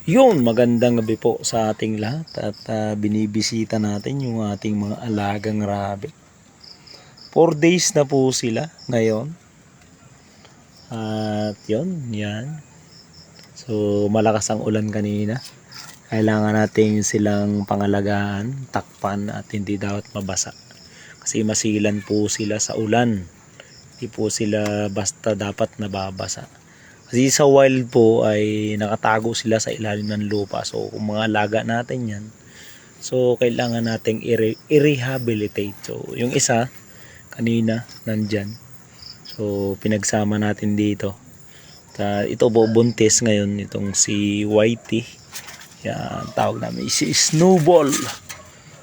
Yun, magandang gabi po sa ating lahat at binibisita natin yung ating mga alagang rabbit. 4 days na po sila ngayon. At yun, yan. So, malakas ang ulan kanina. Kailangan natin silang pangalagaan, takpan at hindi dapat mabasa. Kasi masilan po sila sa ulan. Hindi po sila basta dapat nababasa. Kasi sa wild po ay nakatago sila sa ilalim ng lupa. So kung mga alaga natin yan, so kailangan nating i-rehabilitate. So yung isa kanina nandyan. So pinagsama natin dito. Ito po buntis ngayon itong si Whitey. Yan, tawag namin si Snowball.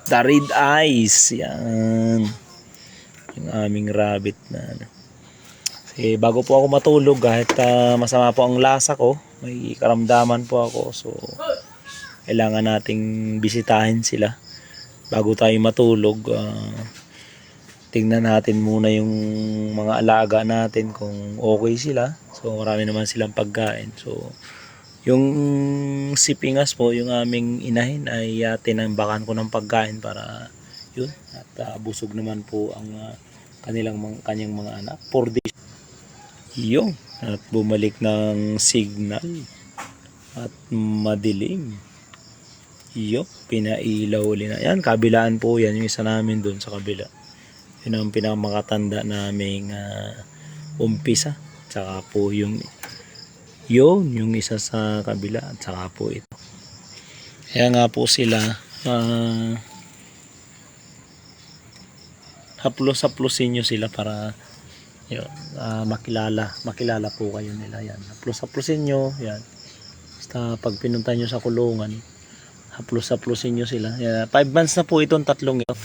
The Red Eyes. Yan. Yung aming rabbit na ano. Bago po ako matulog kahit masama po ang lasa ko, may karamdaman po ako, so kailangan nating bisitahin sila bago tayo matulog. Tingnan natin muna yung mga alaga natin kung okay sila. So marami naman silang pagkain. So yung si Pingas po, yung aming inahin ay tinambakan ko ng pagkain para yun, at busog naman po ang kanyang mga anak. 4 days yung at bumalik ng signal at madilim. Yung pinailaw ulit na yan, kabilaan po yan, yung isa namin dun sa kabila. Yun ang pinakamakatanda naming umpisa. Tsaka po yung isa sa kabila at tsaka po ito. Kaya nga po sila haplos-haplosin nyo sila para yun, makilala po kayo nila. Yan, haplos-haplosin nyo yan. Basta pag pinunta nyo sa kulungan, haplos-haplosin nyo sila. Yan, 5 months na po itong tatlong ito.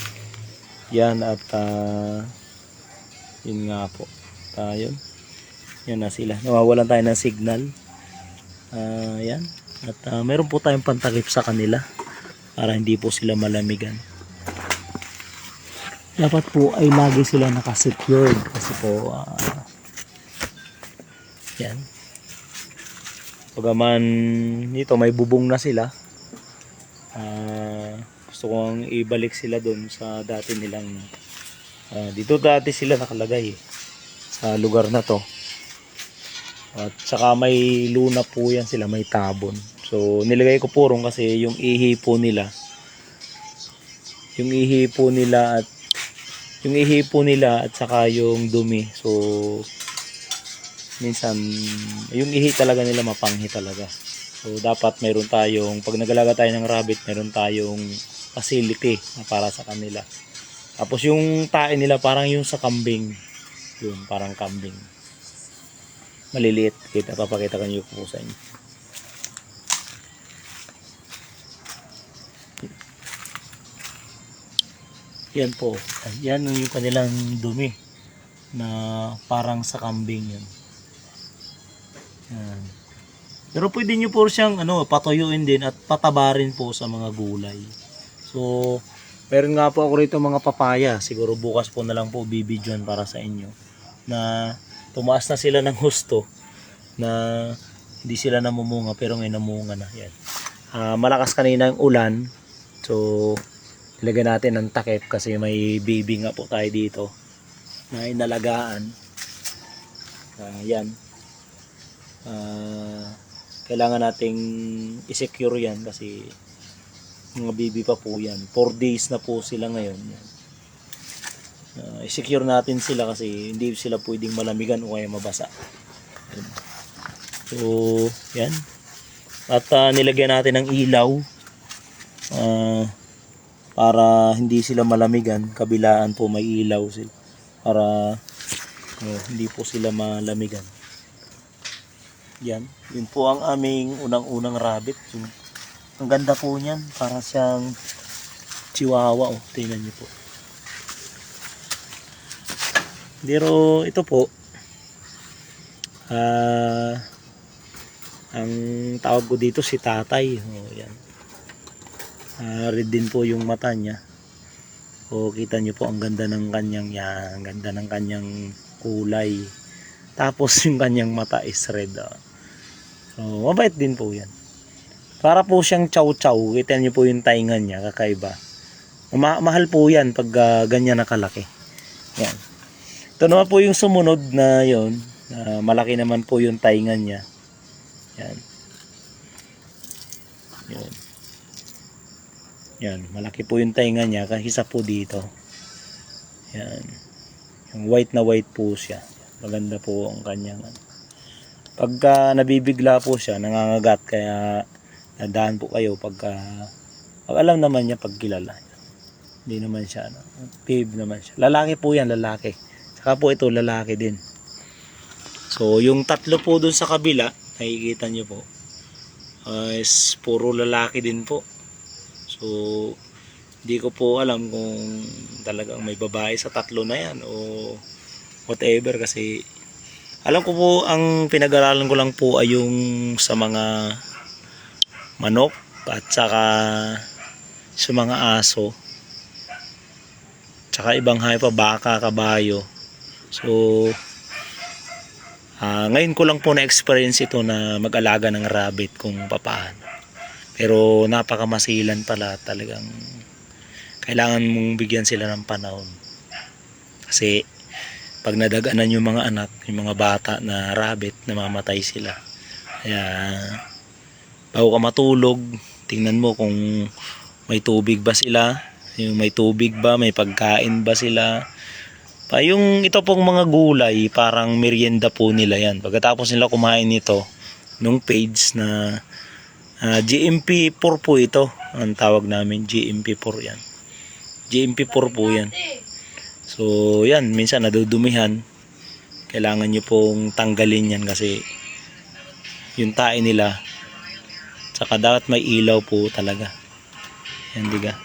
Yan, at yun nga po, yun na sila, nawawalan tayo ng signal. Yan, at meron po tayong pantakip sa kanila para hindi po sila malamigan. Dapat po ay lagi sila nakasecured kasi po yan, pagaman dito may bubong na sila, gusto kong ibalik sila doon sa dati nilang dito dati sila nakalagay sa lugar na to, at saka may luna po yan sila, may tabon. So nilagay ko purong kasi yung ihi po nila at saka yung dumi, so minsan yung ihi talaga nila mapanghi talaga. So dapat meron tayong, pag nagalaga tayo ng rabbit, meron tayong facility na para sa kanila. Tapos yung tae nila parang yung sa kambing, yun parang kambing maliliit. Papakita ko nyo po sa inyo. Yan po, yan yung kanilang dumi na parang sa kambing yan. Yan. Pero pwede nyo po siyang patuyuin din at patabarin po sa mga gulay. So meron nga po ako rito mga papaya, siguro bukas po na lang po bibidyoan para sa inyo, na tumaas na sila ng husto, na hindi sila namumunga pero ngayon namunga na. Yan. Malakas kanina ang ulan, so ilagay natin ng takip kasi may baby nga po tayo dito na inalagaan. Yan. Kailangan nating i-secure yan kasi mga baby pa po yan. 4 days na po sila ngayon. Yan. I-secure natin sila kasi hindi sila pwedeng malamigan o kaya mabasa. Yan. So yan. At nilagyan natin ng ilaw para hindi sila malamigan. Kabilaan po may ilaw sila para hindi po sila malamigan. Yan, yun po ang aming unang-unang rabbit. Ang ganda po niyan, para siyang chihuahua. Tingnan niyo po. Pero ito po, ang tawag ko dito si tatay. Yan. Red din po yung mata niya. Kita nyo po ang ganda ng kanyang ang ganda ng kanyang kulay. Tapos yung kanyang mata is red. So mabait din po yan. Para po siyang chow-chow. Kita niyo po yung tainga niya, kakaiba. Mahal po yan pag ganyan nakalaki. Yan. Ito naman po yung sumunod na yon. Malaki naman po yung tainga niya. Yan. Yun. Yan, malaki po yung tainga niya kasi isa po dito. Yan. Yung white na white po siya. Maganda po ang kanyang. Pagka nabibigla po siya, nangangagat, kaya nadaan po kayo pag alam naman niya, pag kilala. Hindi naman siya babe naman siya. Lalaki po yan, lalaki. Saka po ito lalaki din. So yung tatlo po dun sa kabila, nakikita niyo po, is puro lalaki din po. So hindi ko po alam kung talagang may babae sa tatlo na yan o whatever, kasi alam ko po, ang pinag-aralan ko lang po ay yung sa mga manok at saka sa mga aso, tsaka ibang hayop pa, baka, kabayo. So ngayon ko lang po na-experience ito na mag-alaga ng rabbit kung papaano. Pero napakamasilan pala, talagang kailangan mong bigyan sila ng panahon. Kasi pag nadaganan yung mga anak, yung mga bata na rabbit, namamatay sila. Kaya bago ka matulog, tingnan mo kung may tubig ba sila, yung may tubig ba, may pagkain ba sila. Yung ito pong mga gulay, parang merienda po nila yan. Pagkatapos nila kumain nito, nung page na GMP4 po ito, ang tawag namin, GMP4 yan. GMP4 po yan. So yan, minsan nadudumihan, kailangan nyo pong tanggalin yan kasi yung tae nila, saka dapat may ilaw po talaga. Yan, diga.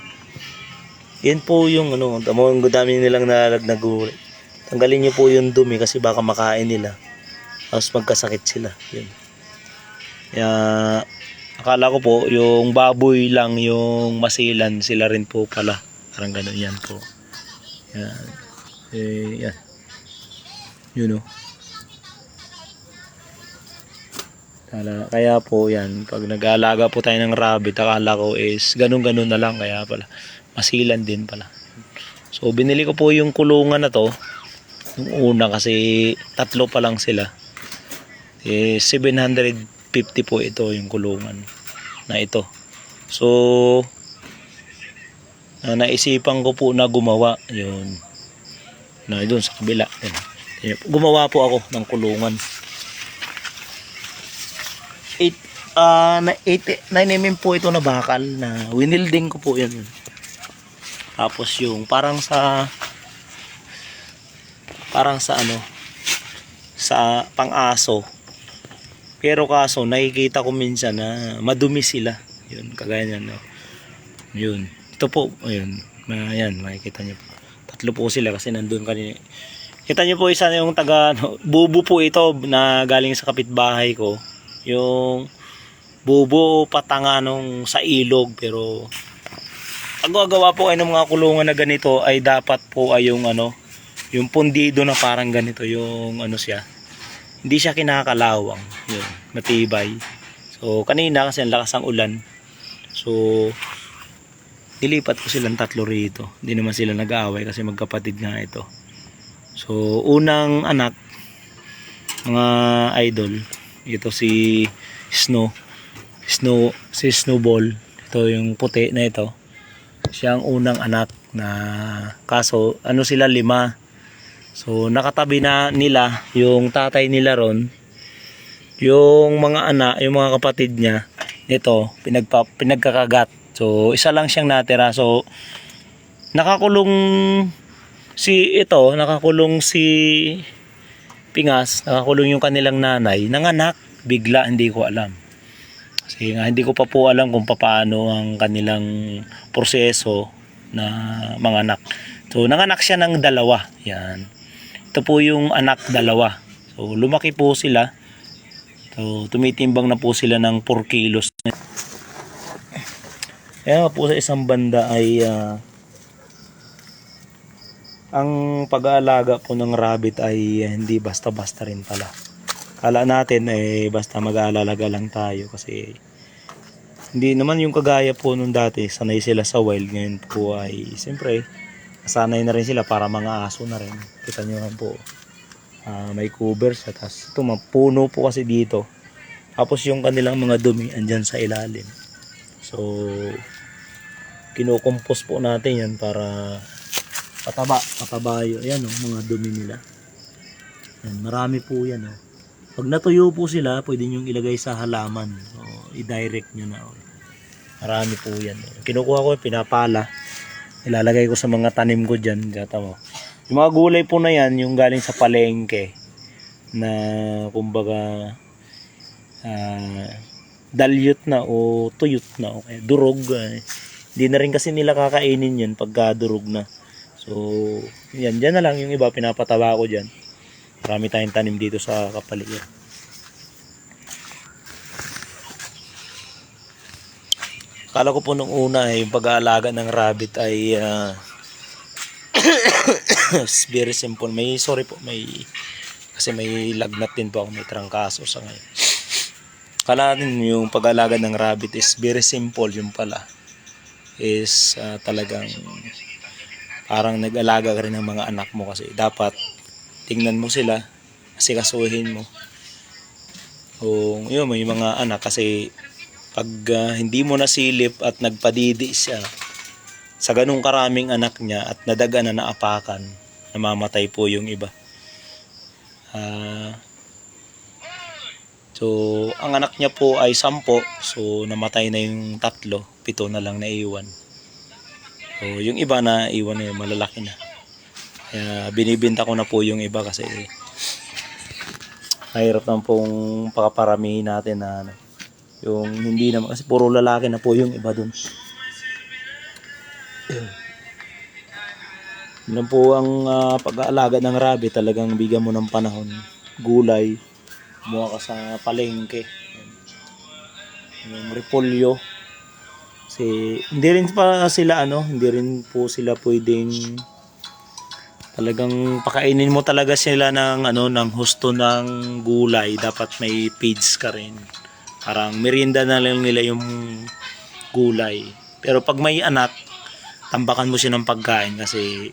Yan po yung ang dami nilang nalaglag. Tanggalin nyo po yung dumi kasi baka makain nila, tapos magkasakit sila. Yan. Kaya akala ko po yung baboy lang yung masilan, sila rin po pala. Parang ganun yan po. Yan. Yan. Yun o. Kaya po yan, pag nag-aalaga po tayo ng rabbit, akala ko is ganun-ganun na lang, kaya pala masilan din pala. So binili ko po yung kulungan na to yung una kasi tatlo pa lang sila. 750 po ito yung kulungan na ito. So naisipan ko po na gumawa yun na doon sa kabila. Gumawa po ako ng kulungan 9mm po ito na bakal na winilding ko po yan. Tapos yung parang sa sa pang-aso, pero kaso nakikita ko minsan na madumi sila, yun kagaya niyan, no? Yun, ito po, ayun, ayan, makikita niyo po, tatlo po sila kasi nandun kanina. Kita niyo po, isa yung bubo po ito na galing sa kapitbahay ko, yung bubo patanga nung sa ilog. Pero ang gagawa po ay ng mga kulungan na ganito ay dapat po ay yung yung pundido na parang ganito, yung siya, hindi siya kinakalawang, yun, matibay. So kanina kasi ang lakas ng ulan, so nilipat ko silang tatlo rito. Hindi naman sila nag-aaway kasi magkapatid nga ito. So unang anak, mga idol, ito si Snowball, ito yung puti na ito, siya ang unang anak na, kaso sila 5. So nakatabi na nila yung tatay nila ron, yung mga anak, yung mga kapatid niya nito pinagkakagat. So isa lang siyang natira. So nakakulong si Pingas, nakakulong yung kanilang nanay, nanganak bigla, hindi ko alam. Kasi nga hindi ko pa po alam kung paano ang kanilang proseso na manganak. So nanganak siya ng 2. Yan. Ito po yung anak 2. So lumaki po sila. So tumitimbang na po sila ng 4 kilos. Kaya po sa isang banda ay ang pag-aalaga po ng rabbit ay hindi basta-basta rin pala. Kala natin basta mag-aalaga lang tayo kasi Hindi naman yung kagaya po nung dati, sanay sila sa wild. Ngayon po ay, siyempre, sanay na rin sila para mga aso na rin. Kita nyo lang po, may cover siya. Tapos ito, puno po kasi dito. Tapos yung kanilang mga dumi, andyan sa ilalim. So, kinukompos po natin yan para pataba yun. Ayan o, mga dumi nila. Yan, marami po yan o. Pag natuyo po sila, pwede nyo ilagay sa halaman. So, i-direct nyo na. Marami po yan. Kinukuha ko, pinapala. Ilalagay ko sa mga tanim ko dyan. Gata mo. Yung mga gulay po na yan, yung galing sa palengke. Na, kumbaga, dalyot na o tuyot na. Okay. Durog. Hindi na rin kasi nila kakainin yan pagka durog na. So, yan. Dyan na lang yung iba. Pinapataba ko dyan. Marami tayong tanim dito sa kapaligiran. Akala ko po nung una yung pag-aalaga ng rabbit ay very simple. Kasi may lagnat din po ako, may trangkaso sa ngayon. Akala natin yung pag-aalaga ng rabbit is very simple, yung pala is talagang parang nag-alaga ka rin ng mga anak mo kasi dapat tingnan mo sila, asikasuhin mo. O yun, may mga anak kasi pag hindi mo nasilip at nagpadidi siya sa ganung karaming anak niya at nadaga na naapakan, namamatay po yung iba. So ang anak niya po ay 10, so namatay na yung 3, 7 na lang naiwan. So yung iba na iwan na yung malalaki na. Kaya binibenta ko na po yung iba kasi mahirap naman pong pakaparamihin natin na yung hindi naman kasi puro lalaki na po yung iba dun. Yun po ang pag-aalaga ng rabbit, talagang bigyan mo ng panahon. Gulay, kumuha ka sa palengke. Yung repolyo. Kasi hindi rin po sila pwedeng talagang pakainin mo talaga sila ng husto ng gulay. Dapat may feeds ka rin. Parang merienda na lang nila yung gulay. Pero pag may anak, tambakan mo siya ng pagkain kasi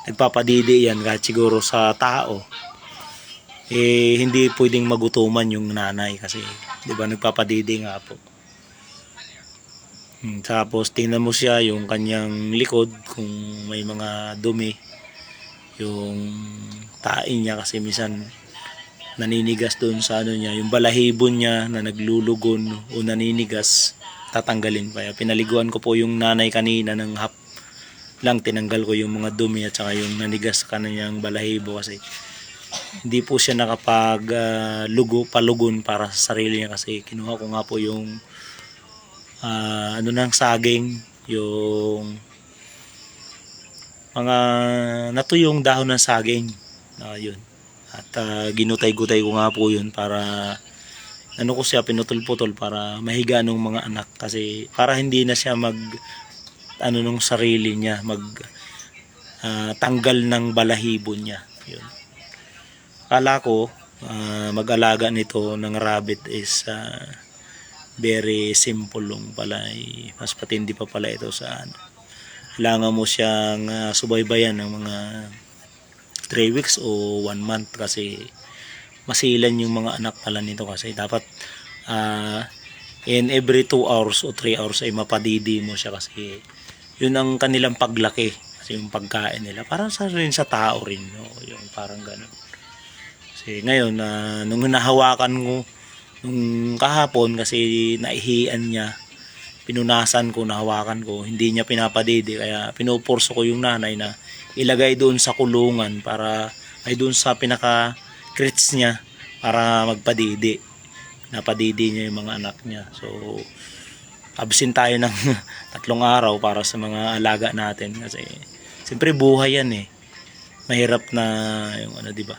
nagpapadidi yan kahit siguro sa tao. Hindi pwedeng magutuman yung nanay kasi 'di ba nagpapadidi nga po. Tapos tingnan mo siya yung kanyang likod kung may mga dumi. Yung tain niya kasi minsan naninigas doon sa niya, yung balahibo niya na naglulugon o naninigas, tatanggalin pa. Pinaliguan ko po yung nanay kanina ng hap lang, tinanggal ko yung mga dumi at saka yung nanigas sa kanyang balahibo kasi hindi po siya nakapag palugon para sa sarili niya kasi kinuha ko nga po yung ng saging, yung mga natuyong dahon ng saging. Yun. At ginutay-gutay ko nga po yun para ko siya pinutol-putol para mahiga ng mga anak kasi para hindi na siya nung sarili niya tanggal ng balahibo niya. Yun. Akala ko mag-alaga nito ng rabbit is very simple lang pala. Mas patindi pa pala ito sa kailangan mo siyang subaybayan ng mga 3 weeks o 1 month kasi masilan yung mga anak pala nito kasi dapat in every 2 hours o 3 hours ay mapadidi mo siya kasi yun ang kanilang paglaki kasi yung pagkain nila parang rin sa tao rin, no? Yung parang ganun kasi ngayon nung hinahawakan ko nung kahapon kasi naihian niya, pinunasan ko, nahawakan ko, hindi niya pinapadidi kaya pinupurso ko yung nanay na ilagay doon sa kulungan para ay doon sa pinaka crits niya para magpadidi. Napadidi niya yung mga anak niya. So absent tayo ng 3 araw para sa mga alaga natin kasi siyempre buhay yan mahirap na yung di ba?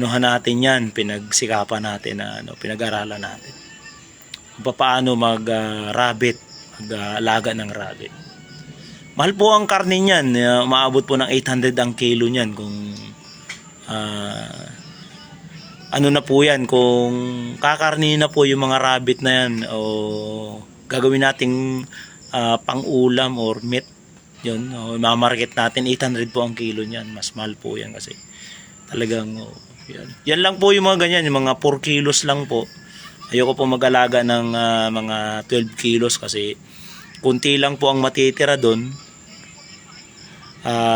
Natin yan, pinagsikapan natin pinag-aralan natin paano mag-rabbit, mag-alaga ng rabbit. Mahal po ang karne niyan, umaabot po ng 800 ang kilo niyan kung ano na po yan, kung kakarnihin na po yung mga rabbit na yan o gagawin nating pang-ulam or meat, yun, mamarket natin, 800 po ang kilo niyan. Mas mahal po yan kasi talagang yan lang po yung mga ganyan, yung mga 4 kilos lang po. Ayoko po mag-alaga ng mga 12 kilos kasi kunti lang po ang matitira doon.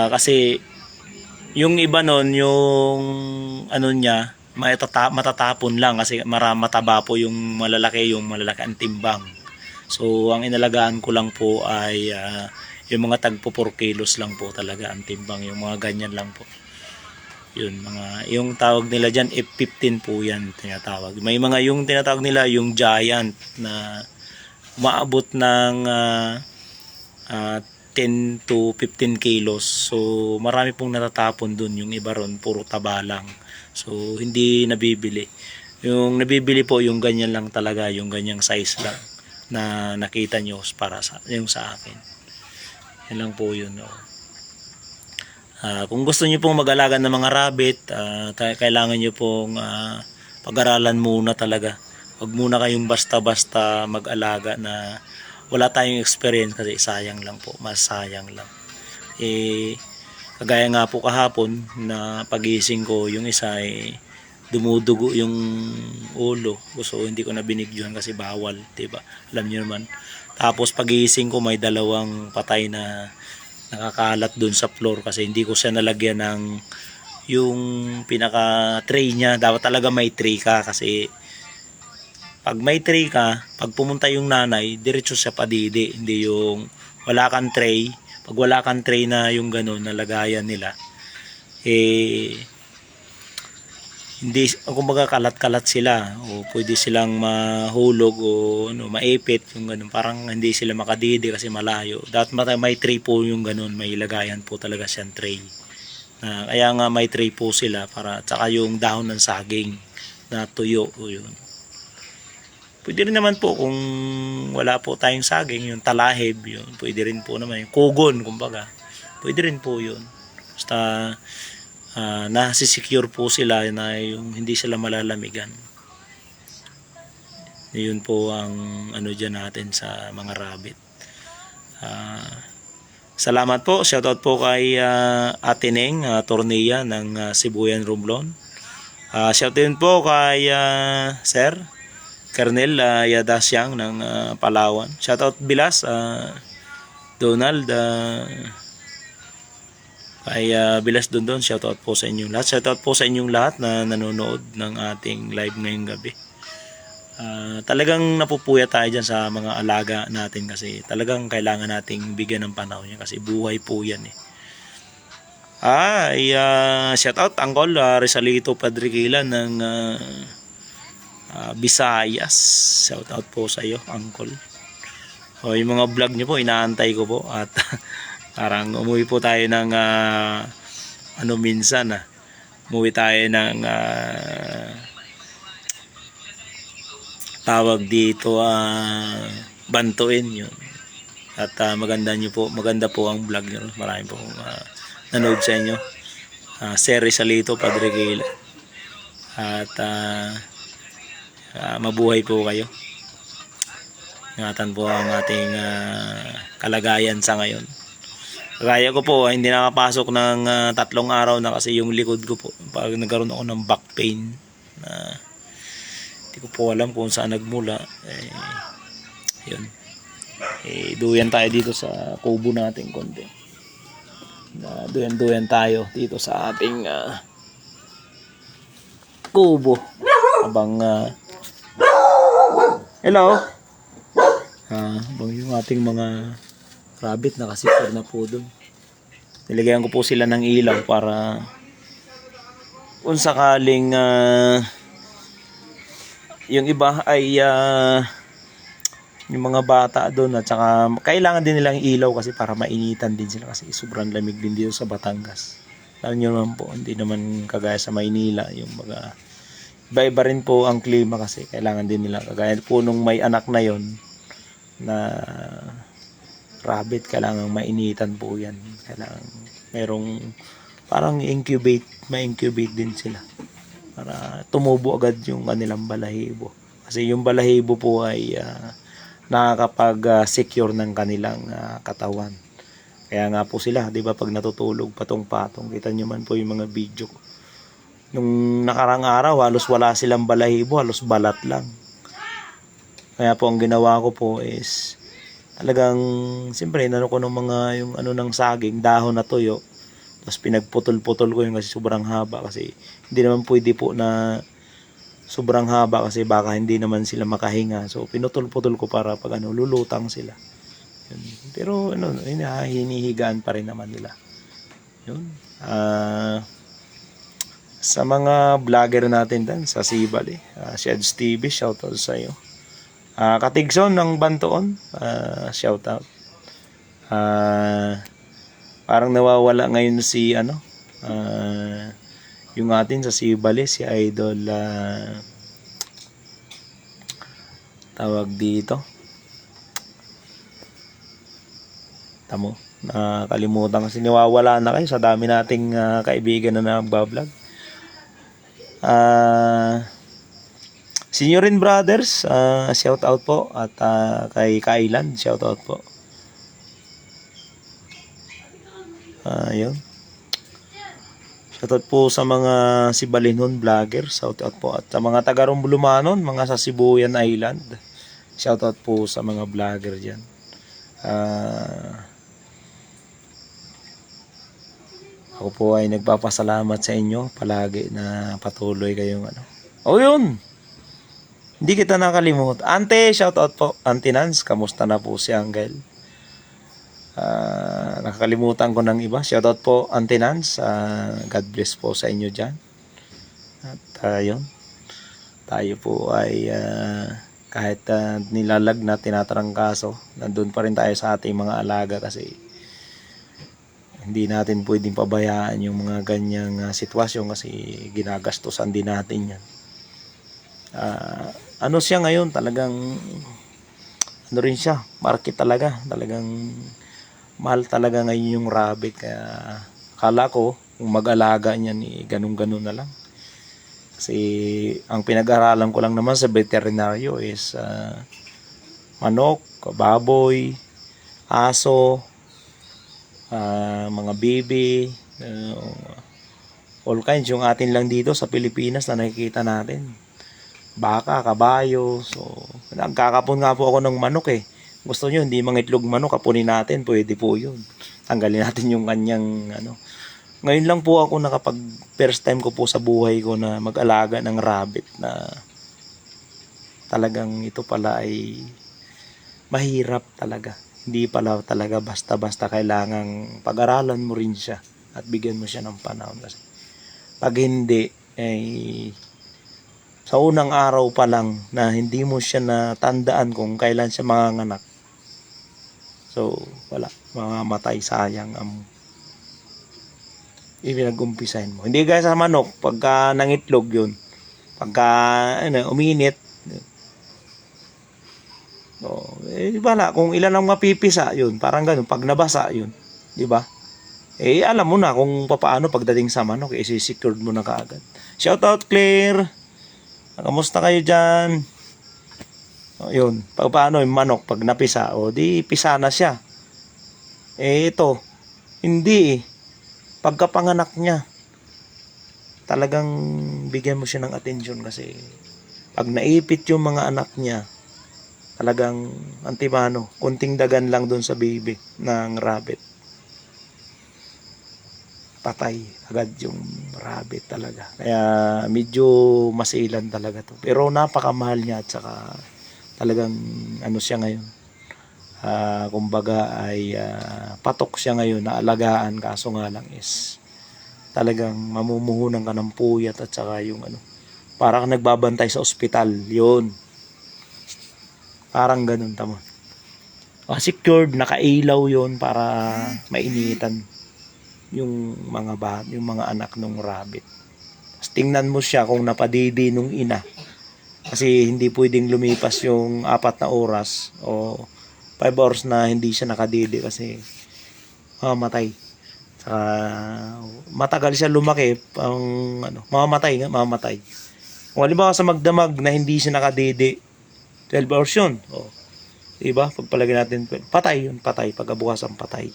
Kasi yung iba nun, yung ano niya, matatapon lang kasi mataba po yung malalaki ang timbang. So ang inalagaan ko lang po ay yung mga tagpo 4 kilos lang po talaga ang timbang, yung mga ganyan lang po. Yun, yung tawag nila diyan F15 po yan tinatawag. May mga yung tinatawag nila yung giant na umaabot ng 10 to 15 kilos. So marami pong natatapon dun, yung iba ron puro taba lang. So hindi nabibili. Yung nabibili po yung ganyan lang talaga, yung ganyang size lang na nakita nyo para sa yung sa akin. Yan lang po yun. Kung gusto niyo pong mag-alaga ng mga rabbit, kailangan niyo pong pag-aralan muna talaga. Huwag muna kayong basta-basta mag-alaga na wala tayong experience kasi sayang lang po, mas sayang lang. Kagaya nga po kahapon na pagising ko, yung isa ay dumudugo yung ulo. So hindi ko na binigyan kasi bawal, 'di ba? Alam niyo naman. Tapos pagising ko may dalawang patay na nakakalat dun sa floor kasi hindi ko siya nalagyan ng yung pinaka tray niya. Dapat talaga may tray ka kasi pag may tray ka, pag pumunta yung nanay, diretso siya padidi, hindi yung wala kang tray. Pag wala kang tray na yung gano'n na lagayan nila, hindi, kumbaga kalat-kalat sila o pwede silang mahulog o maipit yung ganun, parang hindi sila makadidi kasi malayo. Dapat may tray po yung ganun, may lagayan po talaga siyang tray. Kaya nga may tray po sila para tsaka yung dahon ng saging na tuyo o yun. Pwede rin naman po kung wala po tayong saging, yung talahib yun, pwede rin po naman yung kugon kumbaga. Pwede rin po yun. Basta nasisecure po sila na yung hindi sila malalamigan. Yun po ang ano dyan natin sa mga rabbit. Salamat po. Shoutout po kay Ate Neng Tornilla ng Sibuyan Romblon. Shoutout din po kay Sir Kernel Yadasyang ng Palawan. Shoutout Bilas, Donald, kay Bilas Dondon, shoutout po sa inyong lahat. Shoutout po sa inyong lahat na nanonood ng ating live ngayong gabi. Talagang napupuya tayo dyan sa mga alaga natin kasi talagang kailangan nating bigyan ng panahon yan kasi buhay po yan eh. Shoutout Angkol Rizalito Padriquila ng Visayas. Shoutout po sa iyo, Angkol. Yung mga vlog nyo po, inaantay ko po at parang umuwi po tayo ng minsan umuwi tayo ng tawag dito Bantuin yun. At maganda po ang vlog nyo. Marami po nanood sa inyo. Sir Rizalito Padriquila. At mabuhay po kayo. Ingatan po ang ating kalagayan sa ngayon. Kaya ko po, hindi nakapasok ng 3 araw na kasi yung likod ko po. Pag nagkaroon ako ng back pain, hindi ko po alam kung saan nagmula. Yun. Duyan tayo dito sa kubo natin konti. Duyan tayo dito sa ating kubo. Habang hello. Habang yung ating mga rabbit nakasipor na po doon. Nilagyan ko po sila ng ilaw para kung sakaling yung iba ay yung mga bata doon at saka kailangan din nilang ilaw kasi para mainitan din sila kasi sobrang lamig din dito sa Batangas. Alam nyo naman po, hindi naman kagaya sa Maynila yung mga iba-iba rin po ang klima kasi kailangan din nila kagaya po nung may anak na yon na rabbit, kailangan mainitan po yan. Kailangan merong parang ma-incubate din sila. para tumubo agad yung kanilang balahibo. Kasi yung balahibo po ay nakakapag-secure ng kanilang katawan. Kaya nga po sila, 'di ba, pag natutulog patong-patong, kita nyo man po yung mga video ko. Nung nakarang araw, halos wala silang balahibo, halos balat lang. Kaya po ang ginawa ko po is talagang siyempre inano ko ng mga yung ano ng saging, dahon na tuyo. Tapos pinagputol-putol ko yung kasi sobrang haba, kasi hindi naman pwede po na sobrang haba kasi baka hindi naman sila makahinga. So pinutol-putol ko para pag lulutang sila. Yun. Pero hinihigaan pa rin naman nila. Yun. Sa mga vlogger natin dan sa Sibal Sheds TV, shoutout sa iyo. Katigson ng Bantoon, shoutout. Parang nawawala ngayon si yung atin sa Sibal si Idol tawag dito. Tamo, nakalimutan kasi nawawala na kayo sa dami nating kaibigan na nagbablog. Seniorin Brothers, shout out po, at kay Kailan, shout out po. Yun. Shout out po sa mga Sibalinon vlogger, shout out po, at sa mga taga Rombulumanon, mga sa Sibuyan Island, shout out po sa mga vlogger diyan. Ako po ay nagpapasalamat sa inyo palagi na patuloy kayong yun. Hindi kita nakalimut. Ante, shout out po. Auntie Nance, kamusta na po si Angel? Nakakalimutan ko ng iba. Shout out po Auntie Nance. God bless po sa inyo dyan. At yun. Tayo po ay kahit nilalag na tinatarangkaso, nandun pa rin tayo sa ating mga alaga kasi hindi natin pwedeng pabayaan yung mga ganyang sitwasyon kasi ginagastusan din natin yan. Ano siya ngayon, talagang ano rin siya, market talaga, talagang mahal talaga ngayon yung rabbit. Kaya akala ko yung mag-alaga niyan ganun-ganun na lang. Kasi ang pinag-aralan ko lang naman sa veterinaryo is manok, baboy, aso, mga baby, all kinds yung atin lang dito sa Pilipinas na nakikita natin. Baka, kabayo. So nagkakapon nga po ako ng manok Gusto nyo hindi mangitlog manok, kapunin natin, pwede po yun. Tanggalin natin yung kanyang Ngayon lang po ako first time ko po sa buhay ko na mag-alaga ng rabbit, na talagang ito pala ay mahirap talaga. Hindi pala talaga basta-basta, kailangang pag-aralan mo rin siya at bigyan mo siya ng panahon. Kasi pag hindi, sa unang araw pa lang na hindi mo siya natandaan kung kailan siya manganganak, so wala, mamamatay, sayang ang ipinag-umpisahin mo. Hindi guys sa manok, pagka nangitlog yun, pagka uminit, bala kung ilan ang mapipisa yun, parang ganun, pag nabasa yun, di ba? Alam mo na kung paano pagdating sa manok, secured mo na kaagad. Shout out Claire, kamusta kayo dyan? Yun, paano yung manok pag napisa, di pisa na siya. Ito hindi pagkapanganak niya, talagang bigyan mo siya ng atensyon, kasi pag naipit yung mga anak niya, talagang antimano, kunting dagan lang doon sa baby ng rabbit, patay agad yung rabbit talaga. Kaya medyo masilan talaga to, pero napakamahal niya, at saka talagang siya ngayon, kumbaga ay patok siya ngayon na alagaan, kaso nga lang is talagang mamumuhunan ka ng puyat, at saka yung parang nagbabantay sa ospital yun, parang ganun, tama. Secured, nakailaw yun para mainitan yung mga anak ng rabbit. Tapos tingnan mo siya kung napadidi nung ina, kasi hindi pwedeng lumipas yung 4 na oras o 5 hours na hindi siya nakadidi, kasi matay. Saka matagal siya lumaki, mamamatay. Kung halimbawa sa magdamag na hindi siya nakadede, 12 hours yun. O, diba? Pagpalagay natin, patay yun, patay. Pagkabukasan patay.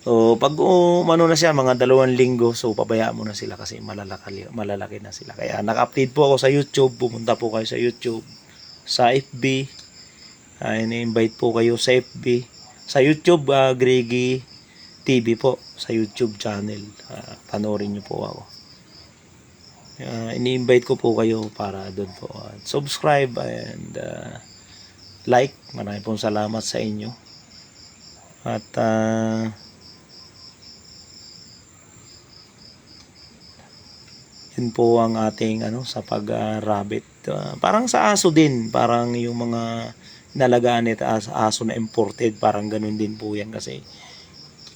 So, pag na siya, mga 2 linggo, so pabayaan mo na sila kasi malalaki na sila. Kaya naka-update po ako sa YouTube, pumunta po kayo sa YouTube, sa FB, ini-invite po kayo sa FB. Sa YouTube, Greggy TV po, sa YouTube channel. Panoorin nyo po ako. Ini-invite ko po kayo para doon po. Subscribe and like. Maraming pong salamat sa inyo. At yun po ang ating sa pag-rabbit. Parang sa aso din, parang yung mga nalagaan nito aso na imported, parang ganun din po yan kasi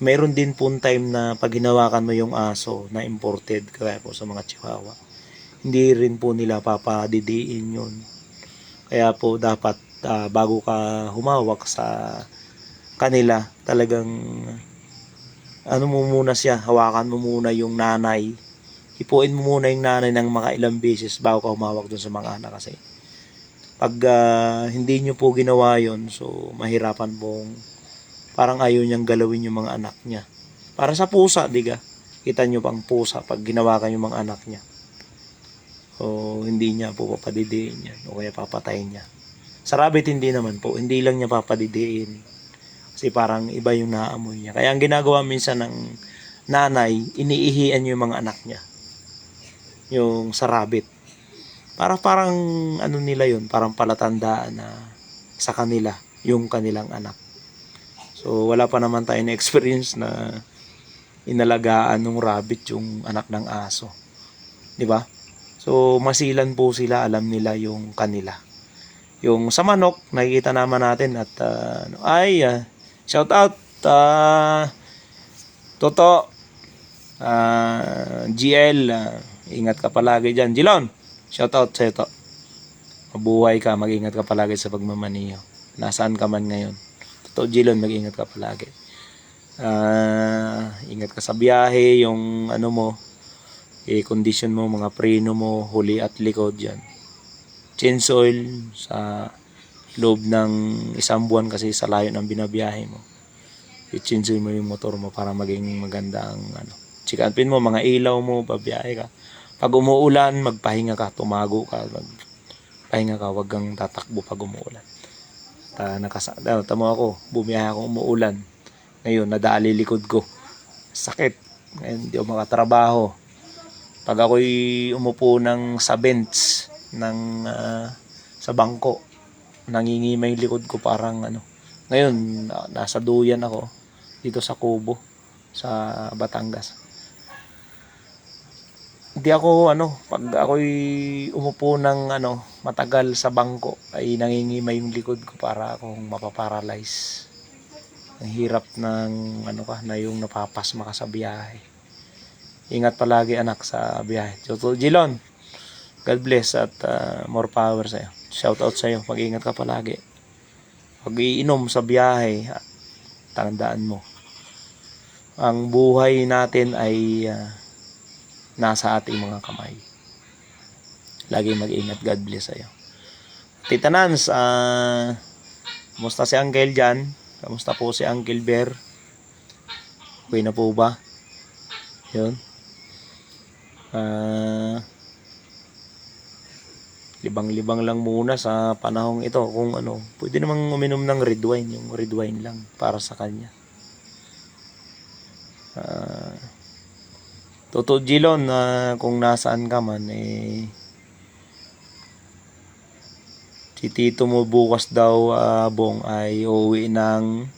mayroon din po time na pag hinawakan mo yung aso na imported, kaya po sa mga chihuahua, hindi rin po nila papadidiin yun. Kaya po dapat bago ka humawak sa kanila, talagang mo muna siya, hawakan mo muna yung nanay. Hipuin mo muna yung nanay ng mga ilang beses bago ka humawak dun sa mga anak kasi pag hindi nyo po ginawa yon, so mahirapan pong parang ayaw niyang galawin yung mga anak niya. Para sa pusa, diga, kita nyo pang pusa pag ginawakan yung mga anak niya, o hindi niya po papadidiin yan o kaya papatayin niya. Sa rabbit hindi naman po, hindi lang niya papadidiin kasi parang iba yung naamoy niya. Kaya ang ginagawa minsan ng nanay, iniihian yung mga anak niya, yung sa rabbit, parang nila yun, parang palatandaan na sa kanila yung kanilang anak. So wala pa naman tayo na experience na inalagaan ng rabbit yung anak ng aso, di ba? So masilan po sila, alam nila yung kanila. Yung sa manok nakikita naman natin at shout out Toto, GL, ingat ka palagi dyan. Jilon, shout out sa ito. Mabuhay ka, mag-ingat ka palagi sa pagmamaniho. Nasaan ka man ngayon. Totoo, Jilon, mag-ingat ka palagi. Ingat ka sa biyahe, yung mo, i-condition mo, mga preno mo, huli at likod yan. Change oil sa loob ng 1 buwan kasi sa layo ng binabiyahe mo. I-change mo yung motor mo para maging maganda ang Chikanpin mo, mga ilaw mo, babiyahe ka. Pag umuulan, magpahinga ka, tumago ka, magpahinga ka, wag kang tatakbo pag umuulan. Tamo ako, bumiyahe ako umuulan. Ngayon, nadali likod ko. Sakit. Ngayon, hindi ako makatrabaho. Pag ako'y umupo sa bench, sa bangko, nangingimay yung likod ko parang Ngayon, nasa duyan ako, dito sa Kubo, sa Batangas. Hindi ako pag ako'y umupo matagal sa bangko ay nangingimay yung likod ko para akong mapaparalyze. Ang hirap ng na yung napapasma ka sa biyahe. Ingat palagi anak sa biyahe. So, Jilon, God bless at more power sa'yo. Shout out sa'yo, mag-ingat ka palagi. Pag iinom sa biyahe, tandaan mo, ang buhay natin ay nasa ating mga kamay. Lagi mag-ingat. God bless sa'yo. Tita Nance, kamusta si Uncle dyan? Kamusta po si Uncle Bear? Okay na po ba? Yun. Libang-libang lang muna sa panahong ito. Kung pwede namang uminom ng red wine. Yung red wine lang para sa kanya. Toto Gilon, kung nasaan ka man, si tito mo bukas daw, Bong, ay uuwi ng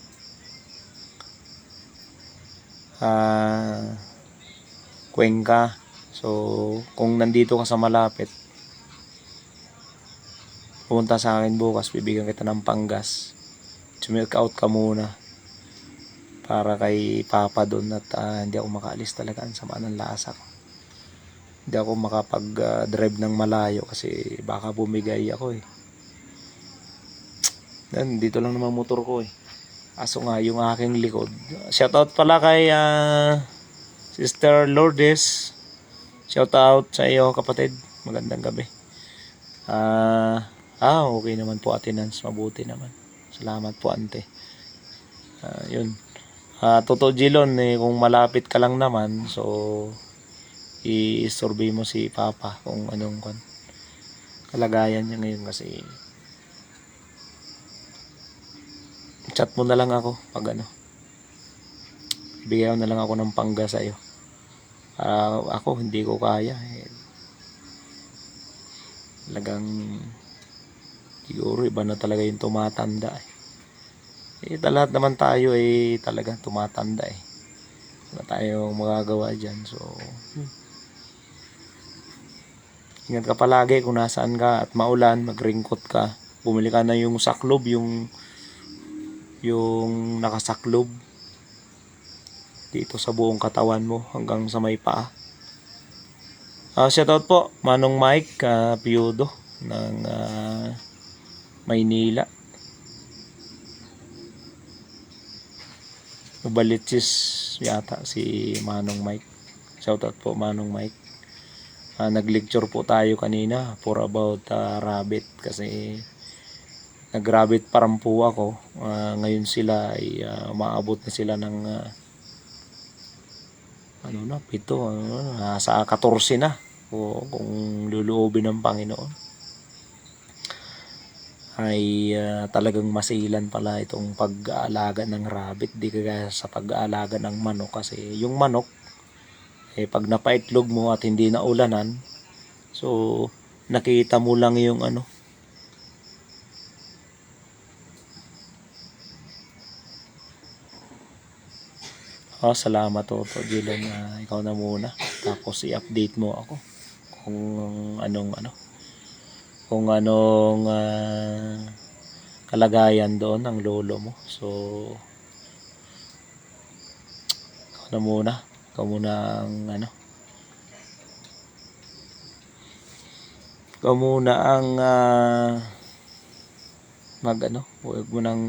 Cuenca. So, kung nandito ka sa malapit, pumunta sa akin bukas, bibigyan kita ng panggas. Milk out ka muna para kay Papa doon at hindi ako makaalis talaga. Ang sama ng lasa ko. Hindi ako makapag-drive ng malayo kasi baka bumigay ako. Dito lang naman motor ko . Aso nga yung aking likod. Shoutout pala kay Sister Lourdes. Shoutout sa iyo kapatid. Magandang gabi. Okay naman po Ate Nance. Mabuti naman. Salamat po ante. Yun. Totoo Jilon, kung malapit ka lang naman, so i-survey mo si Papa kung anong kalagayan niya ngayon kasi chat mo na lang ako pag ibigay na lang ako ng pangga sa iyo. Ako hindi ko kaya talagang siguro iba na talaga yung tumatanda lahat naman tayo talagang tumatanda wala tayong magagawa dyan. So ingat ka palagi kung nasaan ka at maulan, mag-raincoat ka, bumili ka na yung saklob, yung nakasaklob dito sa buong katawan mo hanggang sa may paa. Shoutout po Manong Mike Piudo ng Maynila. Balitsis yata si Manong Mike. Shoutout po Manong Mike. Nag-lecture po tayo kanina for about rabbit kasi nag-rabbit farm po ako. Ngayon sila ay umaabot na sila ng 7 sa 14 na kung luluobin ng Panginoon ay talagang masilan pala itong pag-aalaga ng rabbit, di kagaya sa pag-aalaga ng manok kasi yung manok pag napaitlog mo at hindi na ulanan, so nakita mo lang yung salamat Toto Dylan, ikaw na muna tapos i-update mo ako kung anong kalagayan doon ng lolo mo. So ikaw muna ang huwag mo nang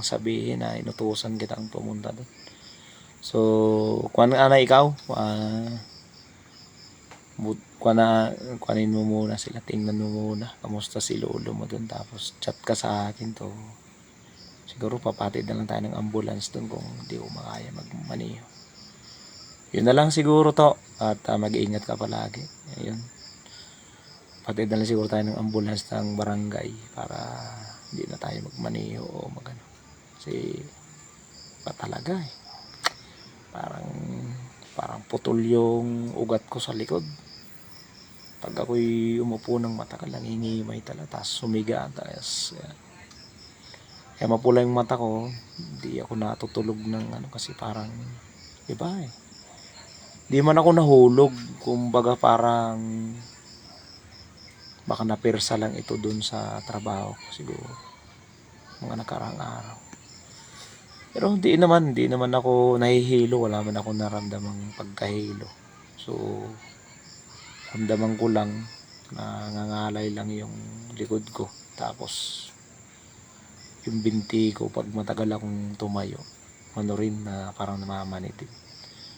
sabihin na inutusan kitang pumunta doon. So ikaw kunin mo muna sila, tingnan mo muna kamusta si lolo mo doon, tapos chat ka sa akin to. Siguro papatid na lang tayo ng ambulance doon kung hindi ko makaya magmaniho. Yun na lang siguro to, at mag-iingat ka palagi. Ayun, patid na lang siguro tayo ng ambulance ng barangay para hindi na tayo magmaniho o kasi talaga parang putol yung ugat ko sa likod pag ako'y umupo ng matagal, nangingimay talaga, tapos sumiga, kaya mapula yung mata ko, hindi ako natutulog ng kasi parang iba di man ako nahulog, kumbaga parang baka napirsa lang ito dun sa trabaho ko siguro mga nakaraang araw. Pero hindi naman ako nahihilo, wala man ako naramdamang pagkahilo. So ramdaman ko lang na nangangalay lang yung likod ko, tapos yung binti ko pag matagal akong tumayo rin na parang namamanitig.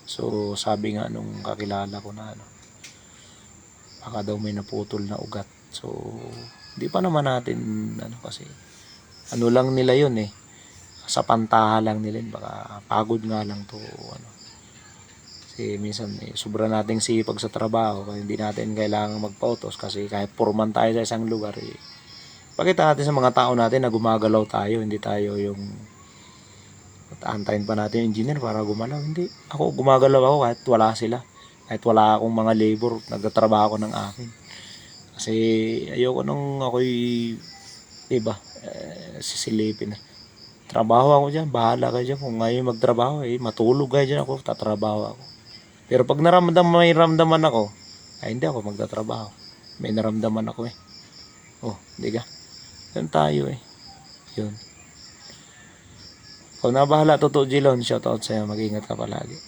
So sabi nga nung kakilala ko na baka daw may naputol na ugat. So di pa naman natin kasi lang nila yun sa pantaha lang nila, baka pagod nga lang to kasi minsan sobra nating sipag sa trabaho kaya hindi natin kailangan magpa-utos, kasi kahit foreman tayo sa isang lugar pakita natin sa mga tao natin na gumagalaw tayo, hindi tayo yung antayin pa natin yung engineer para gumalaw. Hindi, ako gumagalaw ako kahit wala sila, kahit wala akong mga labor, nagtatrabaho ako ng akin kasi ayoko nung ako'y sisilipin. Trabaho ako dyan, bahala kayo dyan. Kung ngayon magtrabaho matulog kayo dyan, ako tatrabaho ako. Pero pag may ramdaman ako, hindi ako magtatrabaho. May naramdaman ako hindi ka. Yan tayo yun. Kung na bahala, Totoo Jilon, shoutout sa'yo, mag-ingat ka palagi.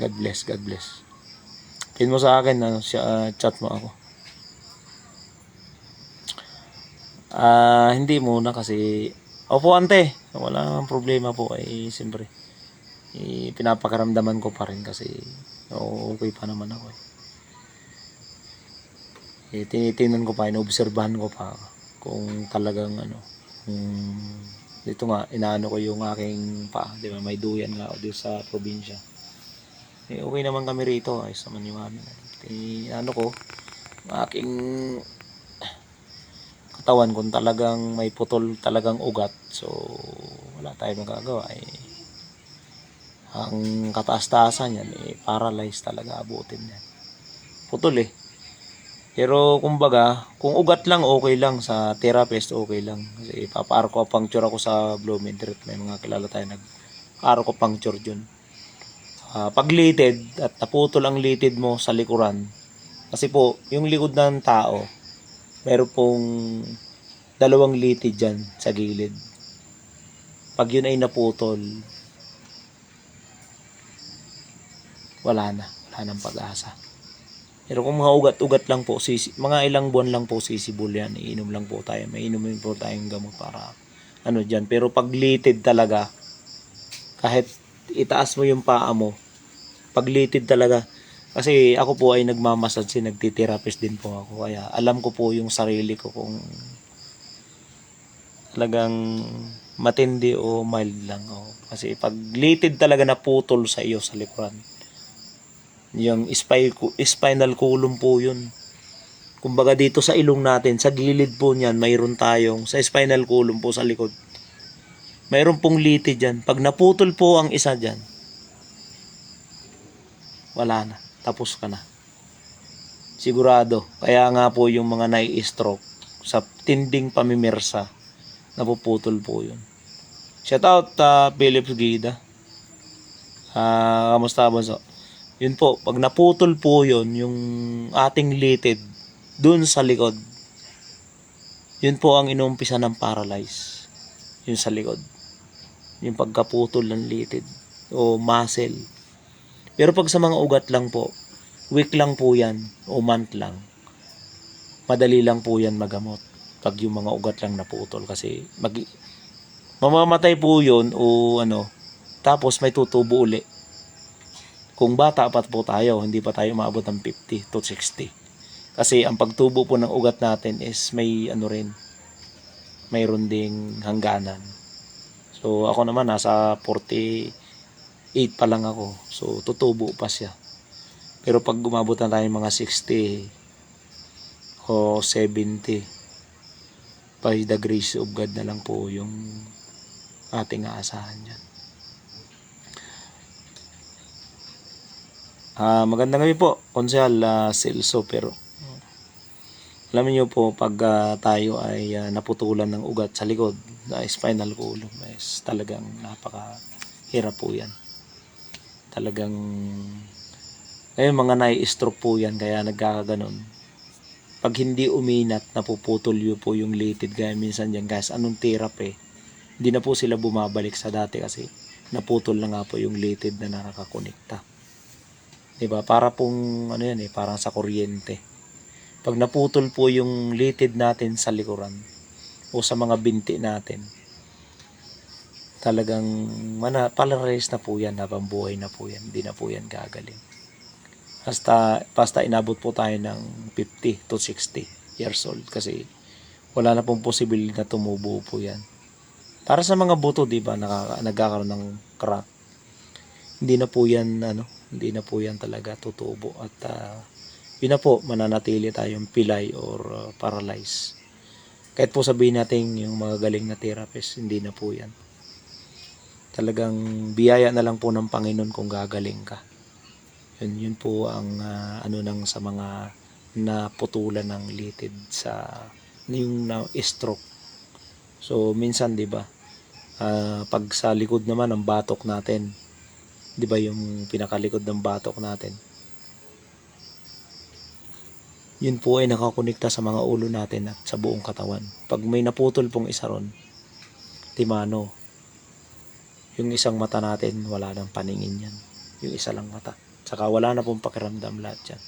God bless, God bless. Pin mo sa akin, chat mo ako. Hindi muna kasi Opo ante, wala nang problema po ay siyempre. Pinapakaramdaman ko pa rin kasi okay pa naman ako eh. Tinitingnan ko pa, inoobserbahan ko pa kung talagang ano, dito nga, inaano ko yung aking paa, di ba, may duyan nga ako dito sa probinsya. Okay naman kami rito, ayos naman yung amin. Ano ko, aking katawan kung talagang may putol talagang ugat, so wala tayong magagawa eh. Ang kataas-taasan yan eh, paralyzed talaga abutin yan. Putol eh. Pero kumbaga, kung ugat lang okay lang, sa therapist okay lang. Kasi papa-arco puncture ako sa Bloomingdale's, may mga kilala tayo nag-arco puncture dyan. Pag litid at naputol ang litid mo sa likuran, kasi po yung likod ng tao meron pong dalawang litid dyan sa gilid. Pag yun ay naputol, wala nang pag-asa. Pero kung mga ugat-ugat lang po, mga ilang buwan lang po sisibol yan, iinom lang po tayo, may inumin po tayong gamot para ano dyan. Pero pag litid talaga, kahit itaas mo yung paa mo, pag litid talaga, kasi ako po ay nagmamassage, nagtitherapist din po ako, kaya alam ko po yung sarili ko kung talagang matindi o mild lang. Kasi pag litid talaga na putol sa iyo sa likuran, yung spinal column po yun. Kumbaga dito sa ilong natin, sa gilid po niyan, mayroon tayong, sa spinal column po sa likod, mayroon pong litid dyan. Pag naputol po ang isa dyan, wala na. Tapos ka na. Sigurado. Kaya nga po yung mga nai-stroke, sa tinding pamimersa, napuputol po yun. Shout out Philip Gida. Kamusta ba so? Yun po, pag naputol po yun, yung ating litid, dun sa likod, yun po ang inuumpisa ng paralyze. Yun sa likod. Yung pagkaputol ng litid o muscle. Pero pag sa mga ugat lang po, week lang po yan o month lang. Madali lang po yan magamot. Pag yung mga ugat lang naputol kasi mamamatay po yun o ano, tapos may tutubo uli. Kung bata pa po tayo, hindi pa tayo maabot ng 50 to 60. Kasi ang pagtubo po ng ugat natin is may ano rin, mayroon ding hangganan. So ako naman nasa 48 pa lang ako. So tutubo pa siya. Pero pag umabot na tayo mga 60 o 70, by the grace of God na lang po yung ating aasahan yan. Magandang gabi po, Konsehal Celso. Pero alam niyo po, pag tayo ay naputulan ng ugat sa likod, na spinal column, is talagang napakahirap po yan. Talagang mga nai-stroke po yan, kaya nagkakaganon. Pag hindi uminat, napuputol yun po yung litid. Kaya minsan dyan guys, anong therapy? Hindi na po sila bumabalik sa dati kasi naputol na nga po yung litid na nakakonekta. Diba? Para pong ano yan parang sa kuryente. Pag naputol po yung litid natin sa likuran o sa mga binti natin, talagang paralyzed na po yan, habang buhay na po yan. Hindi na po yan gagaling. Basta inabot po tayo ng 50 to 60 years old kasi wala na pong posibilidad na tumubo po yan. Para sa mga buto, di ba, nagkakaroon ng crack. Hindi na po yan talaga tutubo at yun na po, mananatili tayong pilay or paralyzed. Kahit po sabihin natin yung mga galing na therapist, hindi na po yan. Talagang biyaya na lang po ng Panginoon kung gagaling ka. Yun po ang sa mga naputulan ng litid sa yung stroke. So minsan 'di ba? Pag sa likod naman ng batok natin, 'di ba yung pinakalikod ng batok natin? Yun po ay nakakonekta sa mga ulo natin at sa buong katawan. Pag may naputol pong isa ron, timano, yung isang mata natin wala nang paningin yan. Yung isa lang mata. Saka wala na pong pakiramdam lahat yan.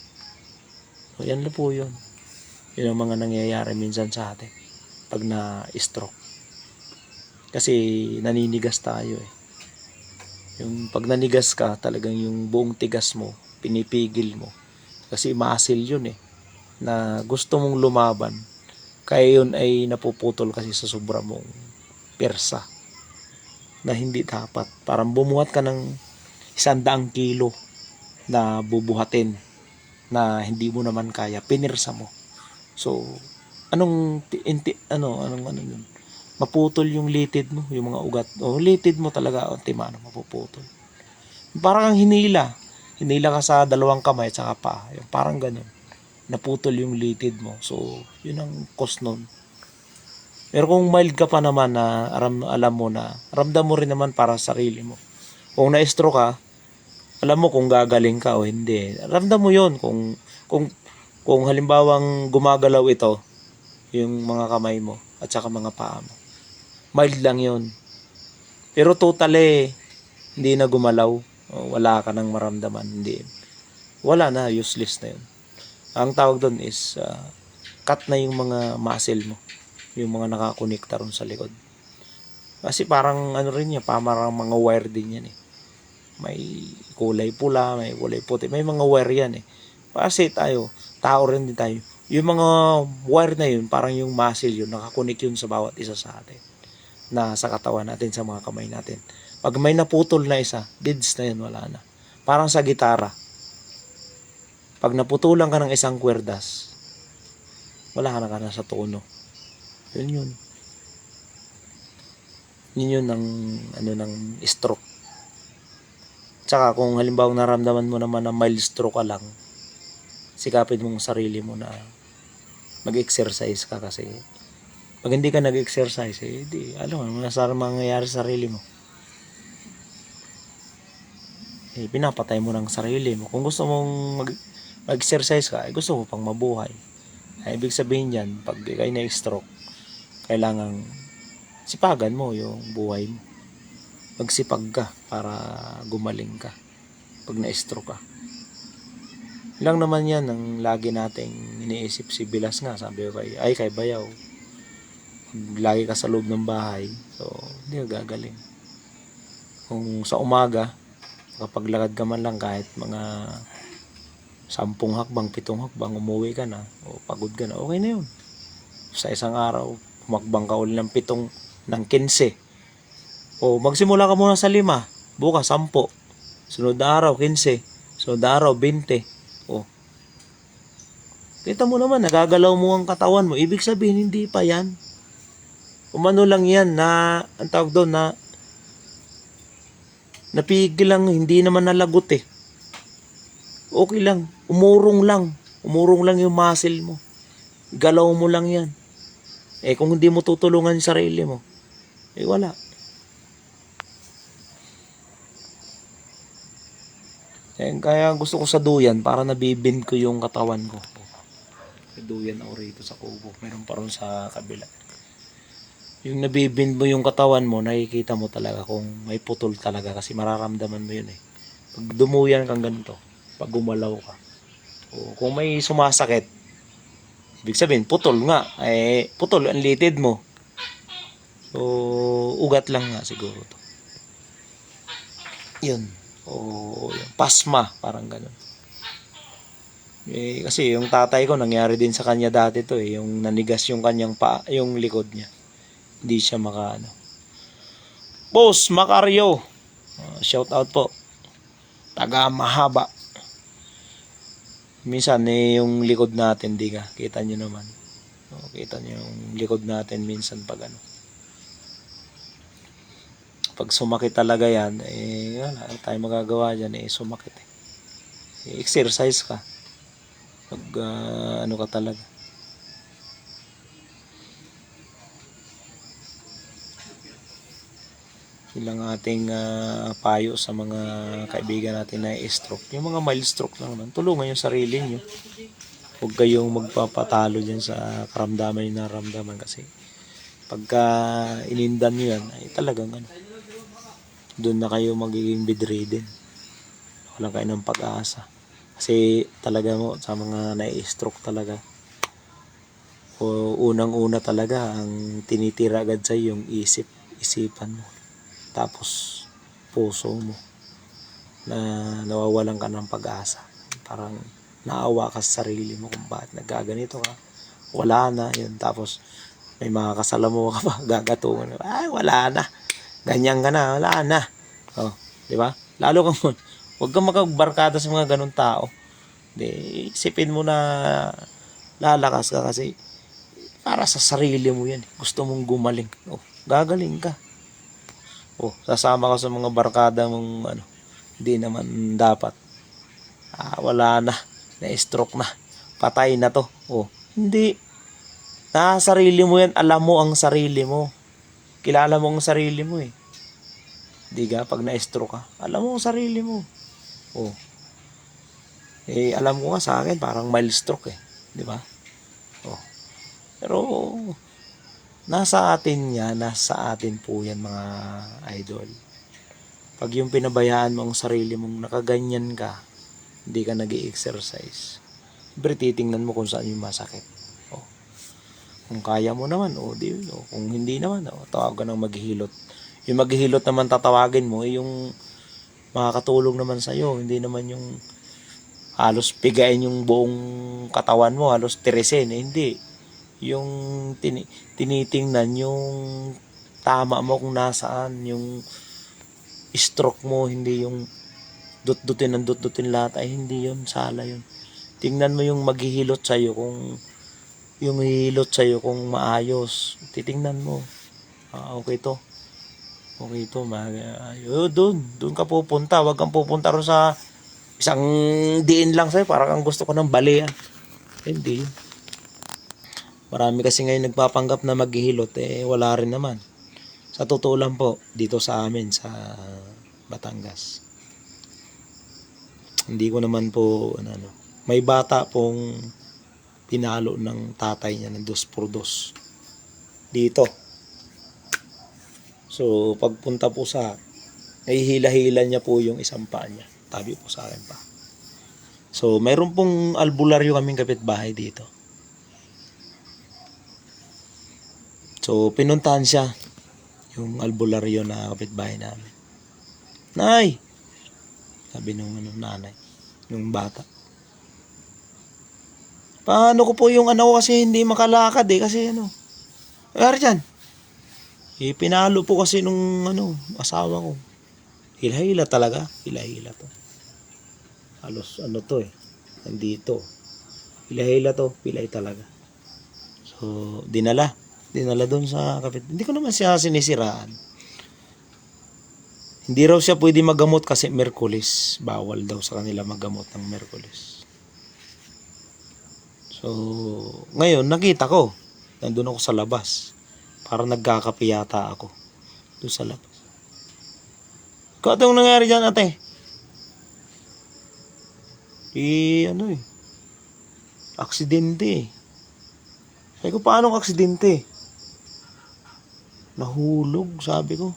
So yan na po yun. Yun ang mga nangyayari minsan sa atin pag na-stroke. Kasi naninigas tayo eh. Yung pag nanigas ka, talagang yung buong tigas mo, pinipigil mo. Kasi muscle yun eh, na gusto mong lumaban. Kaya yun ay napuputol kasi sa sobra mong persa na hindi dapat. Parang bumuhat ka ng 100 kilo na bubuhatin na hindi mo naman kaya, pinirsa mo. So, anong yun? Maputol yung litid mo, yung mga ugat. O, litid mo talaga, timano, mapuputol. Parang ang hinila. Hinila ka sa dalawang kamay at saka paa. Yung parang ganun. Naputol yung litid mo. So, yun ang cause nun. Pero kung mild ka pa naman na alam mo na, ramdam mo rin naman para sa sarili mo. Kung na-stroke ka, alam mo kung gagaling ka o hindi. Ramdam mo yun kung, kung halimbawang gumagalaw ito, yung mga kamay mo at saka mga paa mo. Mild lang yun. Pero totally, hindi na gumalaw. Wala ka nang maramdaman. Hindi. Wala na, useless na yun. Ang tawag doon is, cut na yung mga muscle mo. Yung mga nakakonekta ron sa likod. Kasi parang ano rin yan, parang mga wire din yan eh. May kulay pula, may kulay puti. May mga wire yan eh. Kasi tayo, tao rin din tayo. Yung mga wire na yun, parang yung muscle yun, nakakonek yun sa bawat isa sa atin. Na sa katawan natin, sa mga kamay natin. Pag may naputol na isa, deads na yun, wala na. Parang sa gitara. Pag naputulan ka ng isang kwerdas, wala ka na sa tono. Yun yun. Yun yun ang ng stroke. Tsaka kung halimbawa naramdaman mo naman na mild stroke ka lang, sikapin mong sarili mo na mag-exercise ka kasi pag hindi ka nag-exercise, di, alam mo, nasa mangyayari sa sarili mo. Pinapatay mo ng sarili mo. Kung gusto mong mag-exercise ka, gusto mo pang mabuhay. Ibig sabihin yan, pag ikay na-stroke, kailangan sipagan mo yung buhay mo. Magsipag ka para gumaling ka pag na-stroke ka. Lang naman yan ang lagi nating iniisip. Si Bilas nga, sabi ko kay Bayaw, lagi ka sa loob ng bahay, so hindi ka gagaling. Kung sa umaga, kapaglakad ka man lang kahit mga 10 hakbang, 7 hakbang, umuwi ka na, o pagod ka na, okay na yun. Sa isang araw, humakbang ka uli ng 15. O magsimula ka muna sa 5, bukas 10, sunod na araw 15, sunod na araw 20. O, kita mo naman, nagagalaw mo ang katawan mo. Ibig sabihin, hindi pa yan. Umano lang yan na, ang tawag doon na, napigil lang, hindi naman nalagot eh. Okay lang, umurong lang yung muscle mo. Galaw mo lang yan. Kung hindi mo tutulungan yung sarili mo, wala. Kaya gusto ko sa duyan para nabibind ko yung katawan ko. Duyan ako rito sa kubo. Meron pa rin sa kabila. Yung nabibind mo yung katawan mo, nakikita mo talaga kung may putol talaga kasi mararamdaman mo yun eh. Pag dumuyan kang ganito, pag gumalaw ka, o kung may sumasakit, ibig sabihin, putol nga. Putol ang litid mo. So, ugat lang nga siguro to. Yun. O pasma, parang ganun. Kasi yung tatay ko, nangyari din sa kanya dati to eh. Yung nanigas yung kanyang yung likod niya. Hindi siya makaano. Boss Macario, shout out po. Taga Mahaba. Minsan yung likod natin, di ka, kita nyo naman. Kita nyo yung likod natin minsan pag ano. Pag sumakit talaga yan, wala tayong magagawa dyan, sumakit eh. Exercise ka. Pag ano ka talaga. Ilang ating payo sa mga kaibigan natin na stroke. Yung mga mild stroke lang naman, tulungan yung sarili nyo. Huwag kayong magpapatalo dyan sa karamdaman yung naramdaman kasi pagka inindan nyo yan, ay talagang ano, doon na kayo magiging bedridden. Walang kayo ng pag-asa. Kasi talaga mo, sa mga na-stroke talaga, o unang-una talaga, ang tinitira agad sa yung isip. isipan mo. Tapos puso mo na nawawalan ka ng pag-asa. Parang naawa ka sa sarili mo kung bakit nagkaganito ka. Wala na yun. Tapos may mga kasalamuha ka pa, gagatungan. Ay, wala na. Ganyan ka na, wala na. Oh, di ba? Lalo kang, huwag kang makagbarkada sa mga ganun tao. Di, isipin mo na lalakas ka kasi para sa sarili mo yan. Gusto mong gumaling. Oh, gagaling ka. Oh, sasama ka sa mga barkada mong ano, hindi naman dapat. Wala na. Na-stroke na. Patay na to. Oh, hindi. Sarili mo yan. Alam mo ang sarili mo. Kilala mo ang sarili mo eh. Di ka? Pag na-stroke ka, alam mo ang sarili mo. Oh. Alam ko nga sa akin, parang mild stroke eh. Di ba? Oh. Pero, nasa atin yan. Nasa atin po yan mga idol. Pag yung pinabayaan mo ang sarili mong nakaganyan ka, hindi ka nag-i-exercise, siyempre titingnan mo kung saan yung masakit. Oh. Kung kaya mo naman, di, kung hindi naman, tawag ka ng maghihilot. Yung maghihilot naman tatawagin mo, yung makakatulong naman sa'yo, hindi naman yung halos pigain yung buong katawan mo, halos tirisin, hindi. Yung tinitingnan yung tama mo kung nasaan, yung stroke mo, hindi yung dut-dutin lahat, ay hindi yun, sala yun. Tingnan mo yung maghihilot sa'yo, kung yung hihilot sa'yo kung maayos, titingnan mo, okay to, doon ka pupunta, wag kang pupunta ron sa isang diin lang sa'yo, parang ang gusto ko ng balian. Hindi. Marami kasi ngayon nagpapanggap na maghihilot, wala rin naman. Sa totoo lang po, dito sa amin, sa Batangas, hindi ko naman po, may bata pong pinalo ng tatay niya ng 2x2 dito. So, pagpunta po sa, nahihila-hila niya po yung isang paa niya. Tabi po sa akin pa. So, mayroon pong albularyo kaming kapitbahay dito. So, pinuntahan siya, yung albularyo na kapitbahay namin. Nay! Sabi nung nanay, yung bata. Paano ko po yung anak ko kasi hindi makalakad kasi Kaya dyan. Pinalo po kasi nung asawa ko. Hila-hila talaga. Hila-hila to. Halos to nandito. Hila-hila to. Pilay talaga. So, dinala doon sa kapit. Hindi ko naman siya sinisiraan. Hindi raw siya pwede magamot kasi Merkulis. Bawal daw sa kanila magamot ng Merkulis. So, ngayon nakita ko. Nandun ako sa labas. Parang nagkakape yata ako. Doon sa labas. Kung anong nangyari dyan, ate? Aksidente. Sabi ko, paano aksidente? Nahulog, sabi ko.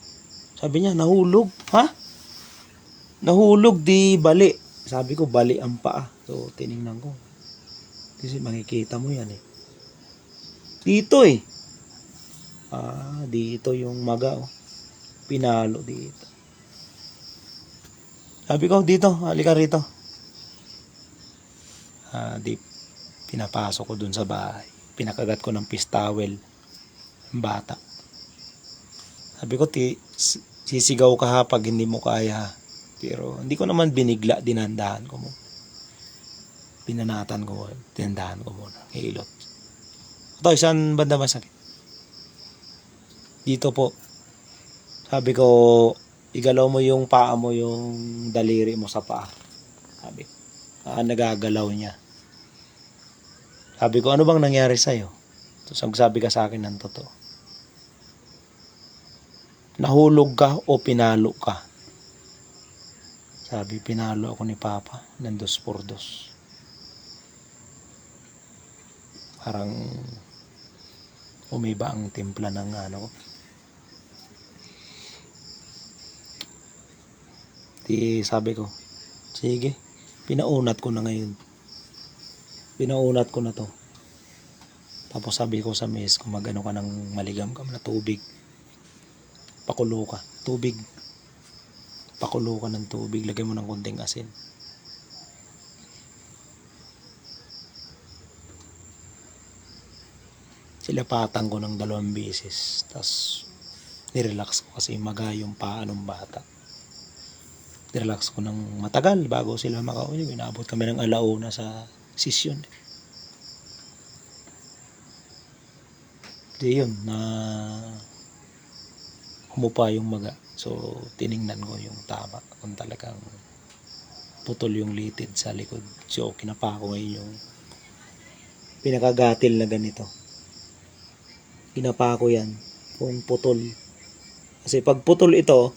Sabi niya, nahulog. Ha? Nahulog, di bali. Sabi ko, bali ang paa. So, tinignan ko. Kasi makikita mo yan Dito dito yung maga Pinalo dito. Sabi ko, dito, halika rito. Di pinapasok ko dun sa bahay. Pinakagat ko ng pistawel ang bata. Sabi ko, sisigaw ka ha pag hindi mo kaya. Pero hindi ko naman binigla, dinandahan ko mo. Pinanatan ko, dinandahan ko muna. Hilot. Ito, isang banda masakit. Dito po. Sabi ko, igalaw mo yung paa mo, yung daliri mo sa paa. Sabi. Nagagalaw niya. Sabi ko, ano bang nangyari sa'yo? Tapos sabi ka sa akin ng totoo. Nahulog ka o pinalo ka? Sabi, pinalo ako ni Papa ng 2x2. Parang umiba ang timpla ng ko. Sabi ko, sige, pinaunat ko na ngayon. Pinaunat ko na to. Tapos sabi ko sa miss ko, magano ka ng maligam ka na tubig. pakulo ka. Tubig. Pakulo ka ng tubig. Lagay mo ng konting asin. Silapatan ko ng 2 beses. Tapos, nirelax ko kasi maga yung paa ng bata. Nirelax ko ng matagal bago sila makauwi. Inaabot kami ng 1:00 sa session. Di yun, na humupa yung maga. So, tiningnan ko yung tama. Kung talagang putol yung litid sa likod. So, kinapa ko ngayon yung pinakagatil na ganito. Kinapa ko yan kung putol. Kasi pag putol ito,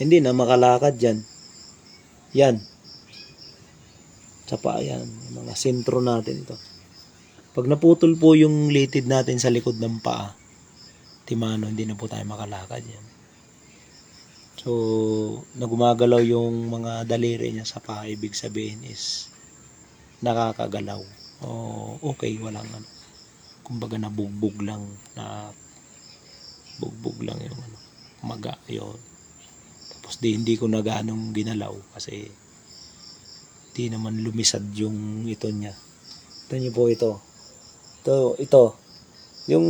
hindi na makalakad yan. Yan. Sa paa yan. Yung mga sentro natin ito. Pag naputol po yung litid natin sa likod ng paa, timano, hindi na po tayo makalakad yan. So, nagumagalaw yung mga daliri niya sa paa, ibig sabihin is nakakagalaw. O okay, walang ano. Kumbaga nabugbog lang, na bugbog lang yung ano, maga yun. Tapos hindi ko na gaanong ginalaw kasi di naman lumisad yung ito niya. Ito niyo po ito. Ito. Yung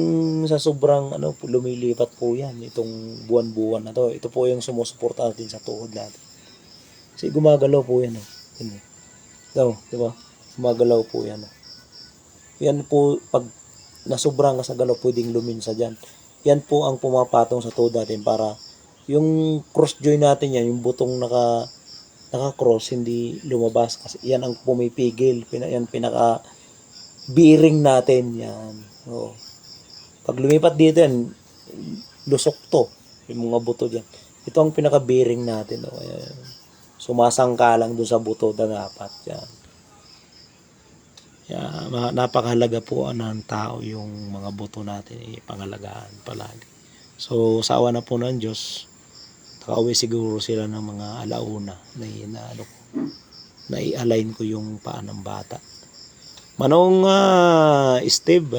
sa sobrang ano, lumilipat po yan. Itong buwan-buwan na to. Ito po yung sumusuporta natin sa tuhod natin. Kasi gumagalaw po yan. Yan. Ito, di ba? Gumagalaw po yan. Yan po, pag nasobrang ka sa galaw, pwedeng luminsa dyan. Yan po ang pumapatong sa tuhod natin para yung cross joint natin yan, yung butong naka-cross, hindi lumabas. Kasi yan ang pumipigil. Yan pinaka bearing natin yan. Oo. Pag lumipat dito yan, lusok to. Yung mga buto dyan. Ito ang pinaka bearing natin. Oh. Sumasangka lang dun sa buto na dapat. Yan. Napakahalaga po ng tao yung mga buto natin. Pangalagaan palagi. So, sa awa na po ng Diyos, nakauwi siguro sila ng mga 1:00 na i-align ko yung paa ng bata. Manong Steve,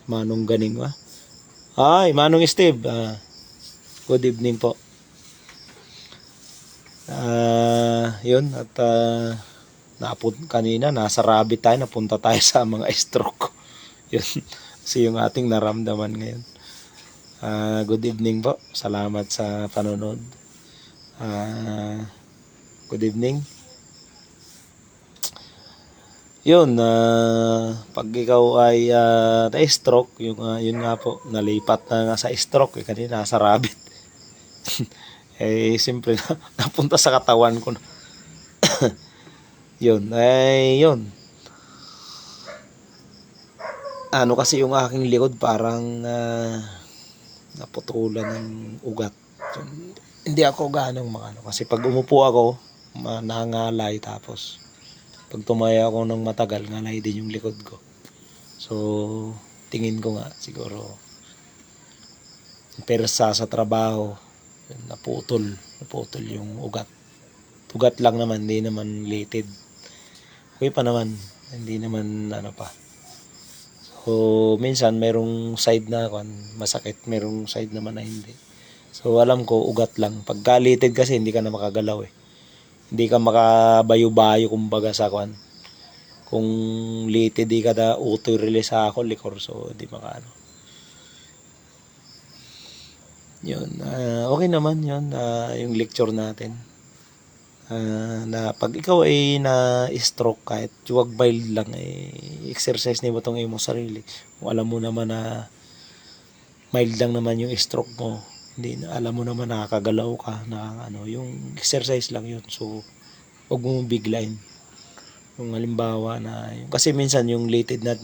Manong Ganing ba? Ay, Manong Steve, good evening po. Yun, at kanina, nasa rabbit tayo, napunta tayo sa mga stroke. Yun, kasi yung ating naramdaman ngayon. Good evening po, salamat sa panonood. Good evening. Yun, pag ikaw ay na-stroke, yun nga po, nalipat na nga sa stroke, kanina nasa rabbit. Simple na, napunta sa katawan ko na. Yun. Ano kasi yung aking likod parang naputulan ng ugat. Hindi ako ganong kasi pag umupo ako, nangangalay, tapos pag tumaya ako ng matagal, ngalay din yung likod ko. So, tingin ko nga, siguro, persa sa trabaho, naputol yung ugat. Ugat lang naman, hindi naman litid. Okay pa naman, hindi naman pa. So, minsan, merong side na masakit, merong side naman na hindi. So, alam ko, ugat lang. Pagka litid kasi, hindi ka na makagalaw eh. Hindi ka makabayo-bayo kumbaga sa kung litid di ka na auto-release sa ako likor, so di makaano. Yun, okay naman yun, yung lecture natin. Na pag ikaw ay na-stroke, kahit huwag mild lang, exercise na mo itong imong sarili. Kung alam mo naman na mild lang naman yung stroke mo, hindi na, alam mo naman nakakagalaw ka, yung exercise lang yun. So, huwag mong biglain. Yung halimbawa na, kasi minsan yung litid na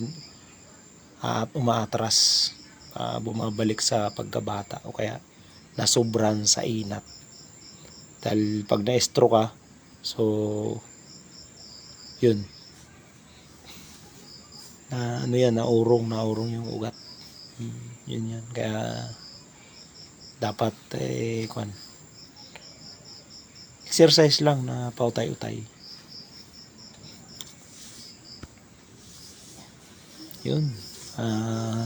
umaatras, bumabalik sa pagkabata, o kaya nasobran sa inat. Dahil pag na-stroke ka, so, yun. Naurong yung ugat. Yun yan. Kaya, dapat, exercise lang na pautay-utay. Yun.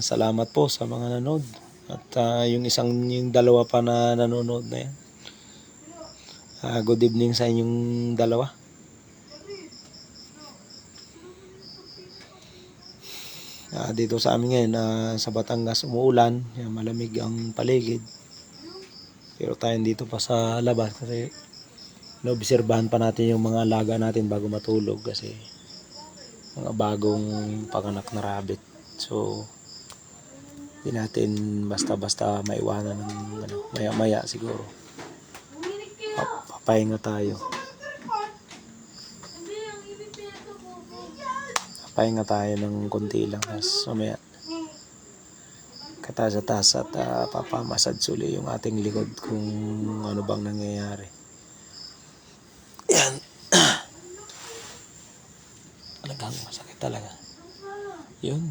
Salamat po sa mga nanood. At yung dalawa pa na nanonood na yan. Good evening sa inyong dalawa. Dito sa amin ngayon, sa Batangas umuulan, malamig ang paligid. Pero tayo dito pa sa labas kasi naobserbahan pa natin yung mga alaga natin bago matulog kasi mga bagong panganak na rabbit. So, hindi natin basta-basta maiwanan ng maya-maya siguro. Papahinga tayo. Pahinga tayo ng konti lang. Tapos mamaya katas-atas at papamassage uli yung ating likod kung ano bang nangyayari. Yan. Talagang masakit talaga. Yun.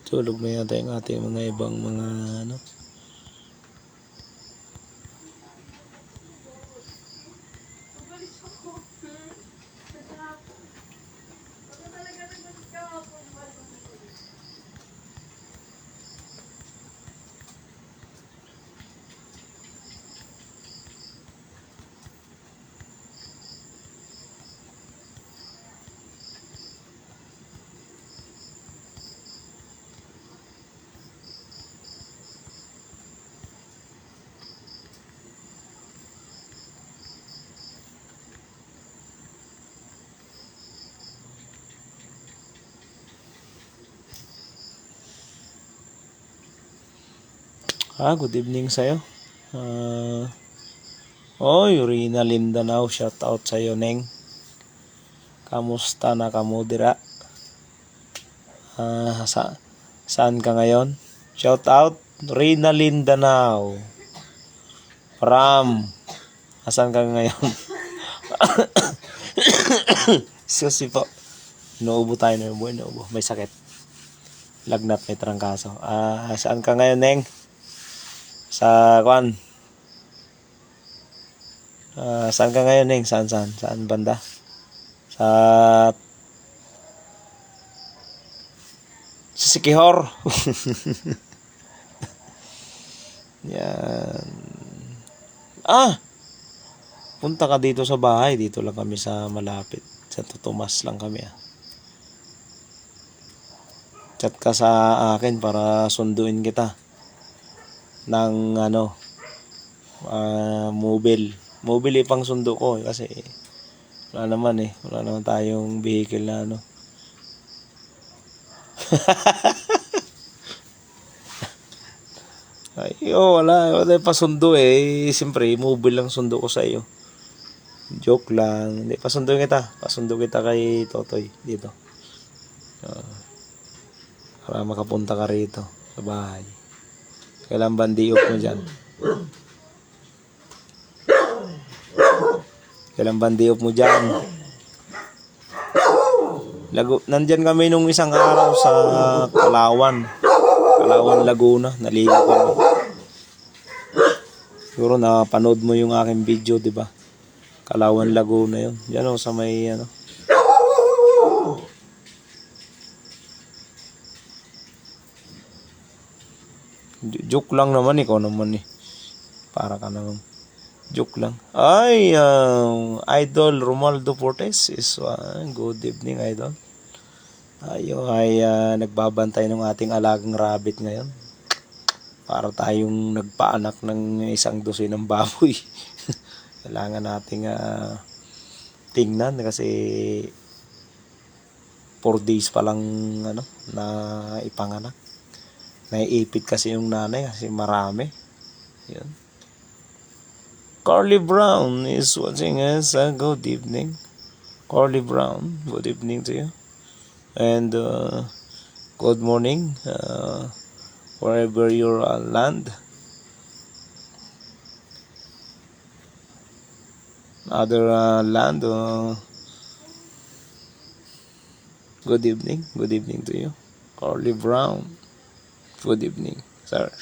Tulog na yata yung ating mga ibang mga ano. Good evening sa'yo. Rina Lindanao, shout out sa'yo, Neng. Kamusta na kamo dira? Saan ka ngayon? Shout out, Rina Lindanao. Ram, asan ka ngayon? Susi po. Inuubo tayo na inuubo. May sakit. Lagnat, may trangkaso. Saan ka ngayon, Neng? Sa kwan. Saan ka ngayon, Neng? Saan banda? Sa Sikihor. Yan. Punta ka dito sa bahay. Dito lang kami sa malapit. Sa Tutumas lang kami. Chat ka sa akin para sunduin kita ng mobile ipang sundo ko kasi wala naman tayong vehicle na wala pa sundo siyempre mobile lang sundo ko sa iyo, joke lang, hindi pasundo kita kay Totoy dito para makapunta ka rito sa bahay. Kailan bandiop mo dyan? Nandyan kami nung isang araw sa Kalawan, Laguna. Naligo kami. Siguro napanood mo yung aking video, di ba? Kalawan, Laguna yun. Yan sa may joke lang naman, ikaw naman para ka naman. Joke lang. Idol Romualdo Fortes is good evening, Idol. Nagbabantay ng ating alagang rabbit ngayon. Para tayong nagpaanak ng 1 dosenang baboy. Kailangan nating tingnan kasi 4 days pa lang na ipanganak. Naiipit kasi yung nanay kasi marami. Yun. Carly Brown is watching us. Good evening. Carly Brown, good evening to you. And good morning, wherever you land. Other land, good evening. Good evening to you. Carly Brown, good evening, sir.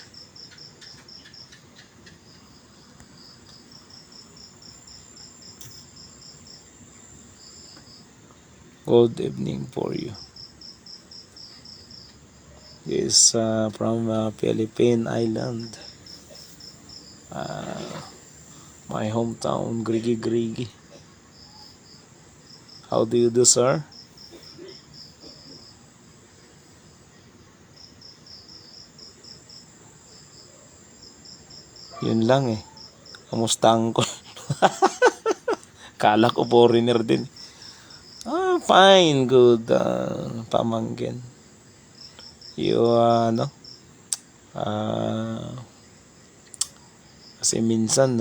Good evening for you. Is from Philippine Island. My hometown, Grigi Grigi. How do you do, sir? Yun lang eh. Kamusta ko? Kala ko foreigner din. Fine, good, pamangkin. You, no? Kasi minsan,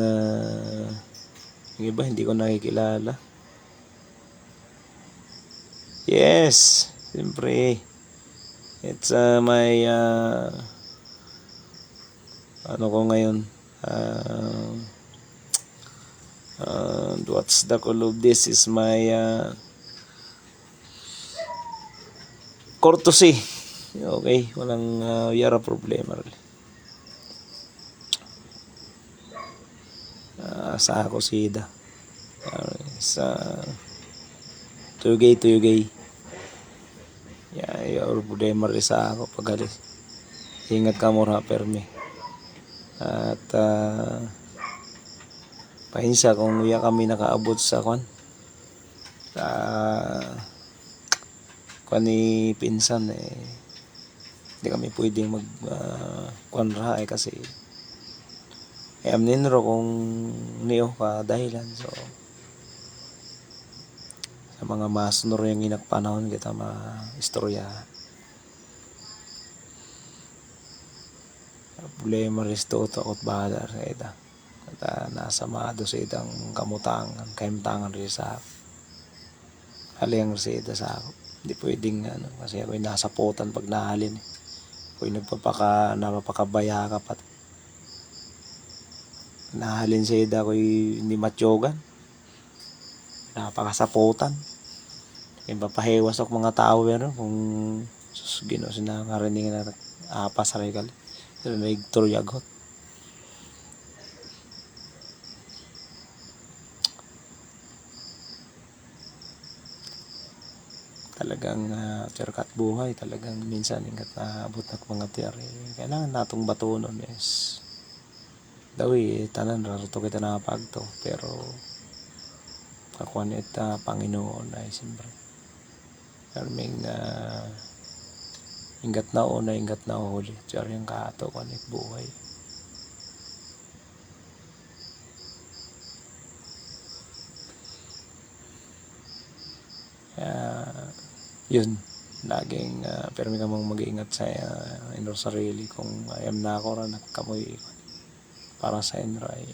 yung iba hindi ko nakikilala. Yes, siyempre. It's my, ano ko ngayon, what's the call of this is my, courtesy. Okay, walang yara problema. Sa ako sida. Sa tuyugay. Yara problema rin sa ako pag alis. Ingat ka mura permi. At pahinsya kung iya kami nakaabot sa kwan. Kwan ni pinsan hindi kami pwedeng mag kwan raha kasi amnin ro kung niyo ka dahilan so sa mga masnor yung inak panahon kita istorya problema resto to at badar sa ita at nasamado sa itang kamutangan kaimtangan rin sa haling sa ita sa ako hindi pwedeng kasi ako'y nasapotan pag nahalin ako'y napapakabaya ka pat nahalin sa ida ako'y hindi matyogan napakasapotan kaya papahewas ako mga tao pero kung Gino sinakarinig na apas sa regal pero naigturyagot talagang tiyarkat buhay talagang minsan ingat na abot na mga tiyari kailangan natong batunon is dawi tanan rarito kita napagto pero kakuan ita Panginoon ay siyempre karming ingat na huli tiyari yung kato kanit buhay yun laging pero may kamang mag-iingat sa inyo sarili kung ayam na ako ra nagkamoy para sa inray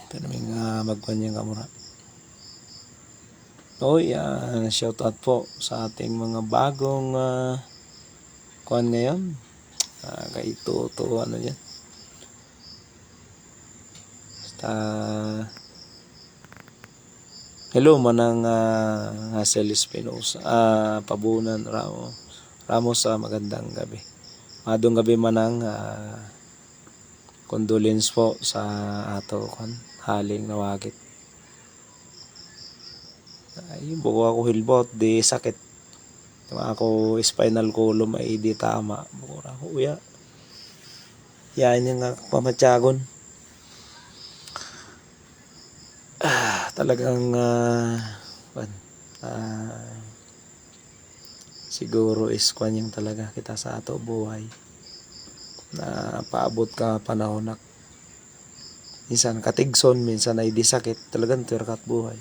pero may magkanyang kamura. Shout out po sa ating mga bagong kuan ngayon. Kay Toto ano yan. Basta hello manang Hazel Espinosa. Pabunan Ramos magandang gabi. Madong gabi manang condolence po sa ato kon haling nawagit. Ay, buko ako hilbot, di sakit. Ako spinal column ay di tama. Buko ako, uya. Yan yung pamatyagon. Talagang, siguro is kwan yung talaga kita sa ato buhay. Na paabot ka panahon na Minsan katigson, minsan ay disakit. Talagang terkat buhay.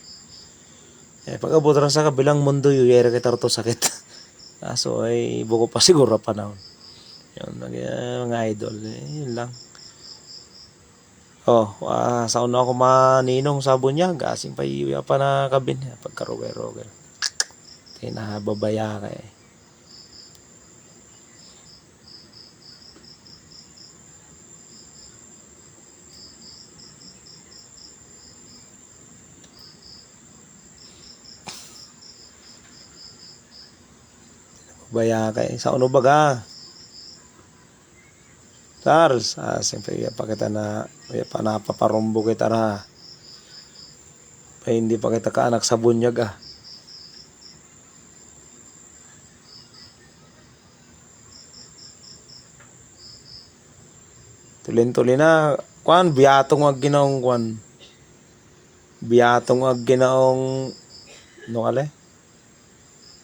Pag abot ra sa kabilang mundo, yuyere kita to sakit. Kaso ay buko pa siguro panahon. Yun, mga idol. Yun lang. Sa una ako maninong sabon niya, gasing pa iya pa na kabin. Pagka-roger-roger. Tinababaya ka eh. Baya ka eh. Sa uno baga? Charles, siyempre iya pa kita na, iya pa napaparumbo kita na. Hindi pa kita kaanak sa bunyag ah. Tulin-tuli na, biyatong wag ginaong biyatong wag ginaong,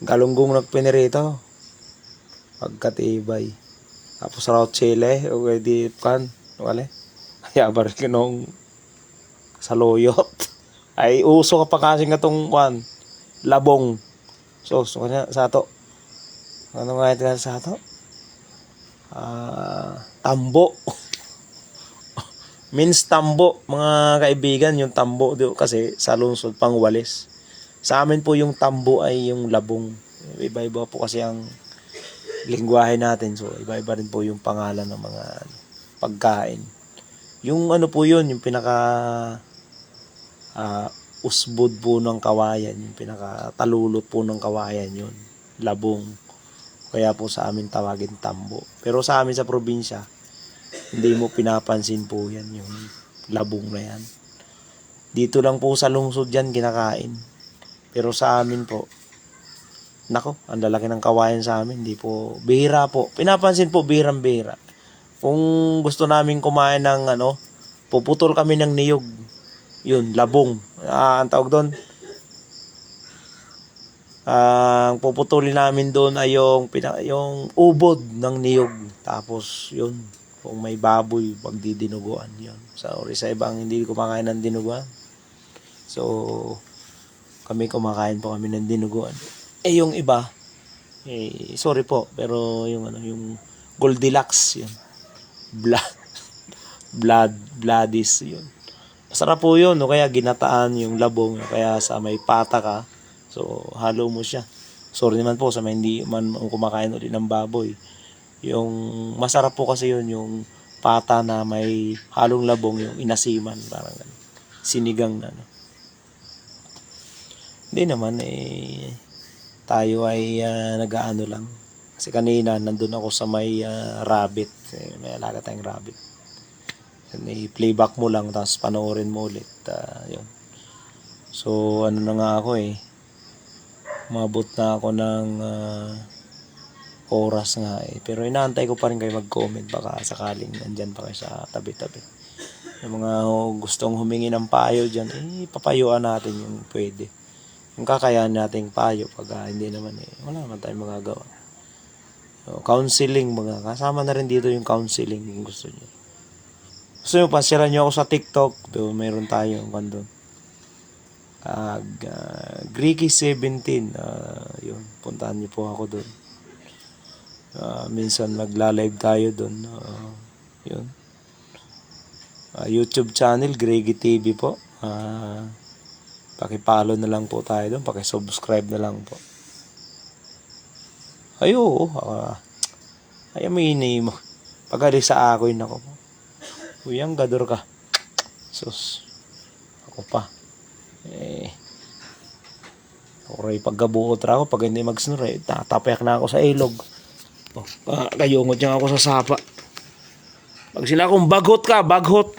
galunggong nagpinirito. Pagkatibay. Tapos raw chile, o di kaya baril kinong saluyot. Ay, uso ka pa kasi nga tong labong. So kanya sa to. Ano nga ito sa to? Tambo. Means tambo, mga kaibigan, yung tambo kasi sa lungsod pang Walis. Sa amin po yung tambo ay yung labong. Iba-iba po kasi ang lingwahe natin. So, iba-iba rin po yung pangalan ng mga pagkain. Yung po yun, yung pinaka usbod po ng kawayan, yung pinaka talulot po ng kawayan yun. Labong. Kaya po sa amin tawagin tambo. Pero sa amin sa probinsya, hindi mo pinapansin po yan, yung labong na yan. Dito lang po sa lungsod yan kinakain. Pero sa amin po, ang lalaki ng kawayan sa amin, hindi po, bihira po. Pinapansin po, bihirang-bihira. Kung gusto namin kumain ng puputol kami ng niyog. Yun, labong. Ang tawag doon. Ang puputulin namin doon ay yung ubod ng niyog. Tapos, yun, kung may baboy, pagdidinuguan. Yun. Sorry sa ibang hindi kumakain ng dinuguan. So, kami kumakain po kami ng dinuguan. Yung iba, sorry po, pero yung Goldilocks, yun. Bloodies, yun. Masarap po yun, no? Kaya ginataan yung labong, kaya sa may pata ka, so halo mo siya. Sorry naman po sa may hindi man kumakain ulit ng baboy. Yung masarap po kasi yun, yung pata na may halong labong, yung inasiman, parang sinigang na. Hindi naman tayo ay nag-aano lang. Kasi kanina nandun ako sa may rabbit. May alaga tayong rabbit. I-playback mo lang tapos panoorin mo ulit. Yun. So na nga ako Mabot na ako ng oras nga Pero inaantay ko pa rin kayo mag-comment. Baka sakaling nandyan pa kayo sa tabi-tabi. Yung mga gustong humingi ng payo dyan, papayuan natin yung pwede. Yung kakayahan nating payo pag hindi naman wala naman tayong magagawa. So, counseling kasama na rin dito yung counseling kung gusto niyo. Gusto niyo pasyalan niyo ako sa TikTok, meron tayong doon. Greeky17, yun, puntahan niyo po ako doon. Minsan magla-live tayo doon. Yun. YouTube channel Greeky TV po. Paki-follow na lang po tayo doon. Paki-subscribe na lang po. Aminin mo. Pagkali sa ako yun ako. Uyang gador ka. Sus. Ako pa. Oray paggabuot ra ako. Pag hindi magsunod tatapayak na ako sa ilog. Kayungod niya ako sa sapa. Pag sila akong baghot ka, baghot.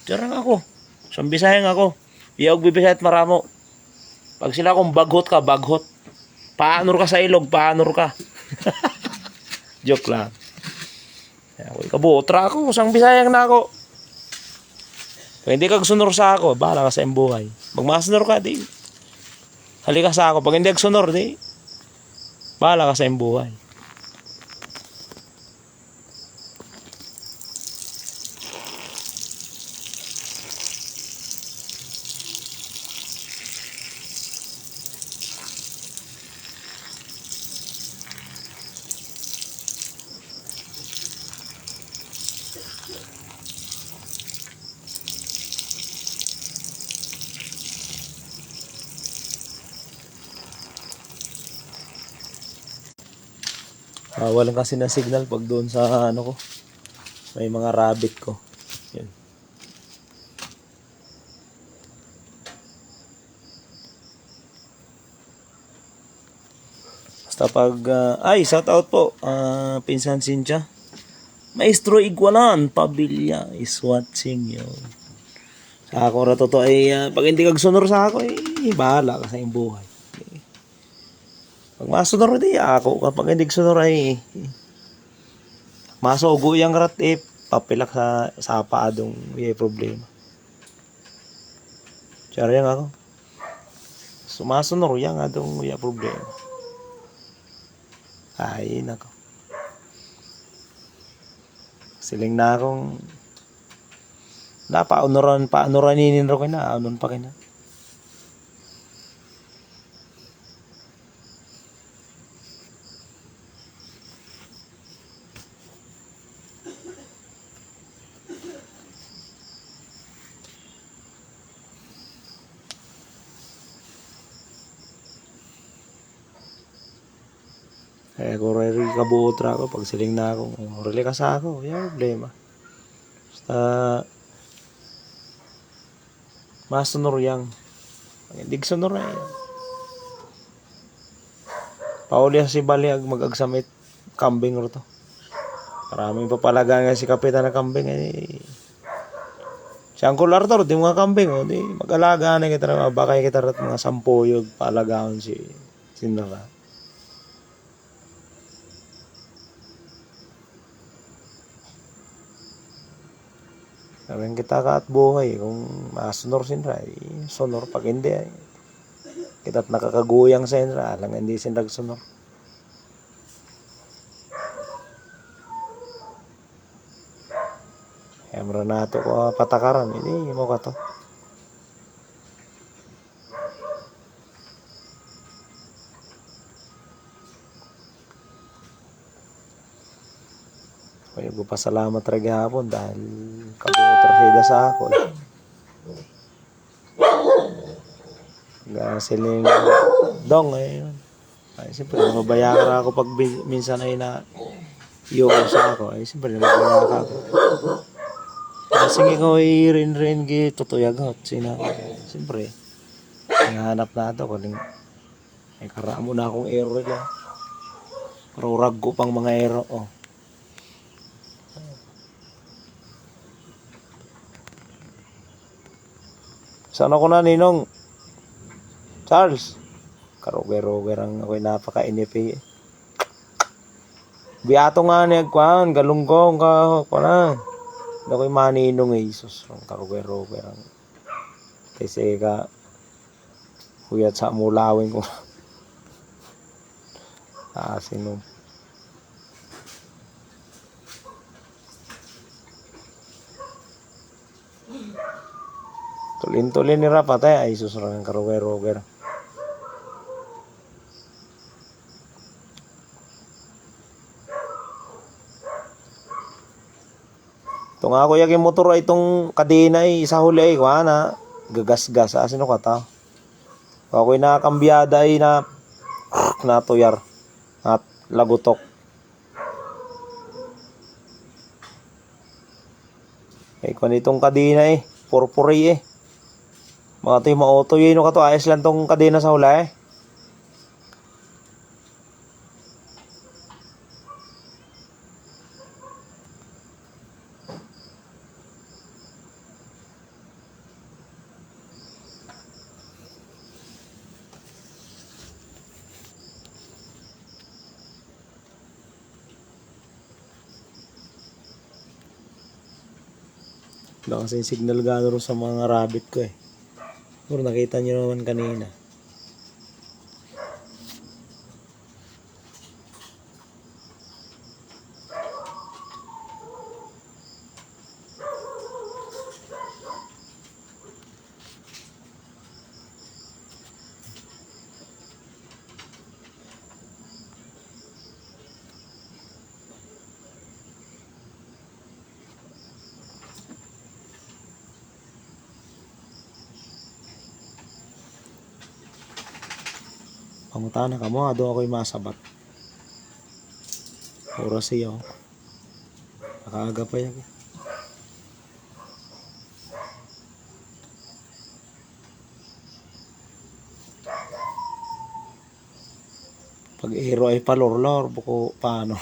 Tiyarang ako. Sambisayang ako. Iyog bibisayat maramo. Pag sila akong baghot ka, baghot. Paanor ka sa ilog, paanor ka. Joke lang. Ako ikabuotra ako, sang bisayang na ako. Pag hindi ka sunor sa ako, bahala ka sa iyong buhay. Pag masunor ka, di. Halika sa ako. Pag hindi ka sunor, di. Bahala ka sa iyong buhay. Walang kasi na signal pag doon sa ano ko. May mga rabbit ko. Yan. Basta pag ay shout out po Pinsan Cynthia. Maestro Igualan Pabilia is watching you. Sa ako ra totoo ay pag hindi kag sunor sa ako bahala ka sa iyong buhay. Pag masunor di ako kapag hindi sunor ay masugo yang rat papilak sa paadong may problema. Tsara yang ako. Sumasunor yang adong may problema. Ay nako. Siling na akong paanoraninin ro kina, anon pa kina. Kaya ko rin kabuotra ako pag siling na ako, rili ka sa ako, yung problema. Basta masunor yang. Hindi sunor ay. Pauli si Baliag mag-agsamit kambing ro to. Maraming papalaga nga si kapitan na kambing ay. Siyang kular to, di mga kambing di mag-alaga na kita na bakay kita rat mga sampuyog palagaon si Sinara. Sabihin kita ka at buhay kung masunor sinra sunor pag hindi ay kita't nakakaguyang sa sinra alang hindi sinra sunor. Kaya mara nato ko patakaran hindi mo ka to. Kaya ko pasalamat rin hapon dahil kabuotra sida sa ako. Siling dong ayun. Ay siyempre mabayakar ako pag minsan ay na iyo sa ako. Ay siyempre mabayakar ako. Kasi ikaw ay rin tutuyag hot. Siyempre hinahanap na ito. Kung ay karamo na akong ero nila. Pero rag ko pang mga ero. Saan ako na ninong? Charles. Karoger-roger ang ako'y napaka-inip Biato nga ni Agkwan, galunggong ka na. Ako'y maninong Jesus. Karoger-roger ang. Kasi ka, huyat sa mulawin ko. Sinong. Tulin-tulin ni Rapatay ay susurang karoger-roger. Itong ako yung motor ay itong kadena ay isa huli ay kwa na gagas-gas. Sino ka ta? Ako'y nakakambiyada ay na natuyar at lagutok. Ay kung itong kadena purpuri mga ito yung ma-auto yun ka to ayos lang tong kadena sa hula Wala kasi yung signal gano sa mga rabbit ko Pero nakita nyo naman kanina. Pangutana ka mo, doon ako'y masabat. Oras siya. Nakaaga pa yan. Pag ero ay palor-lor, buko paano?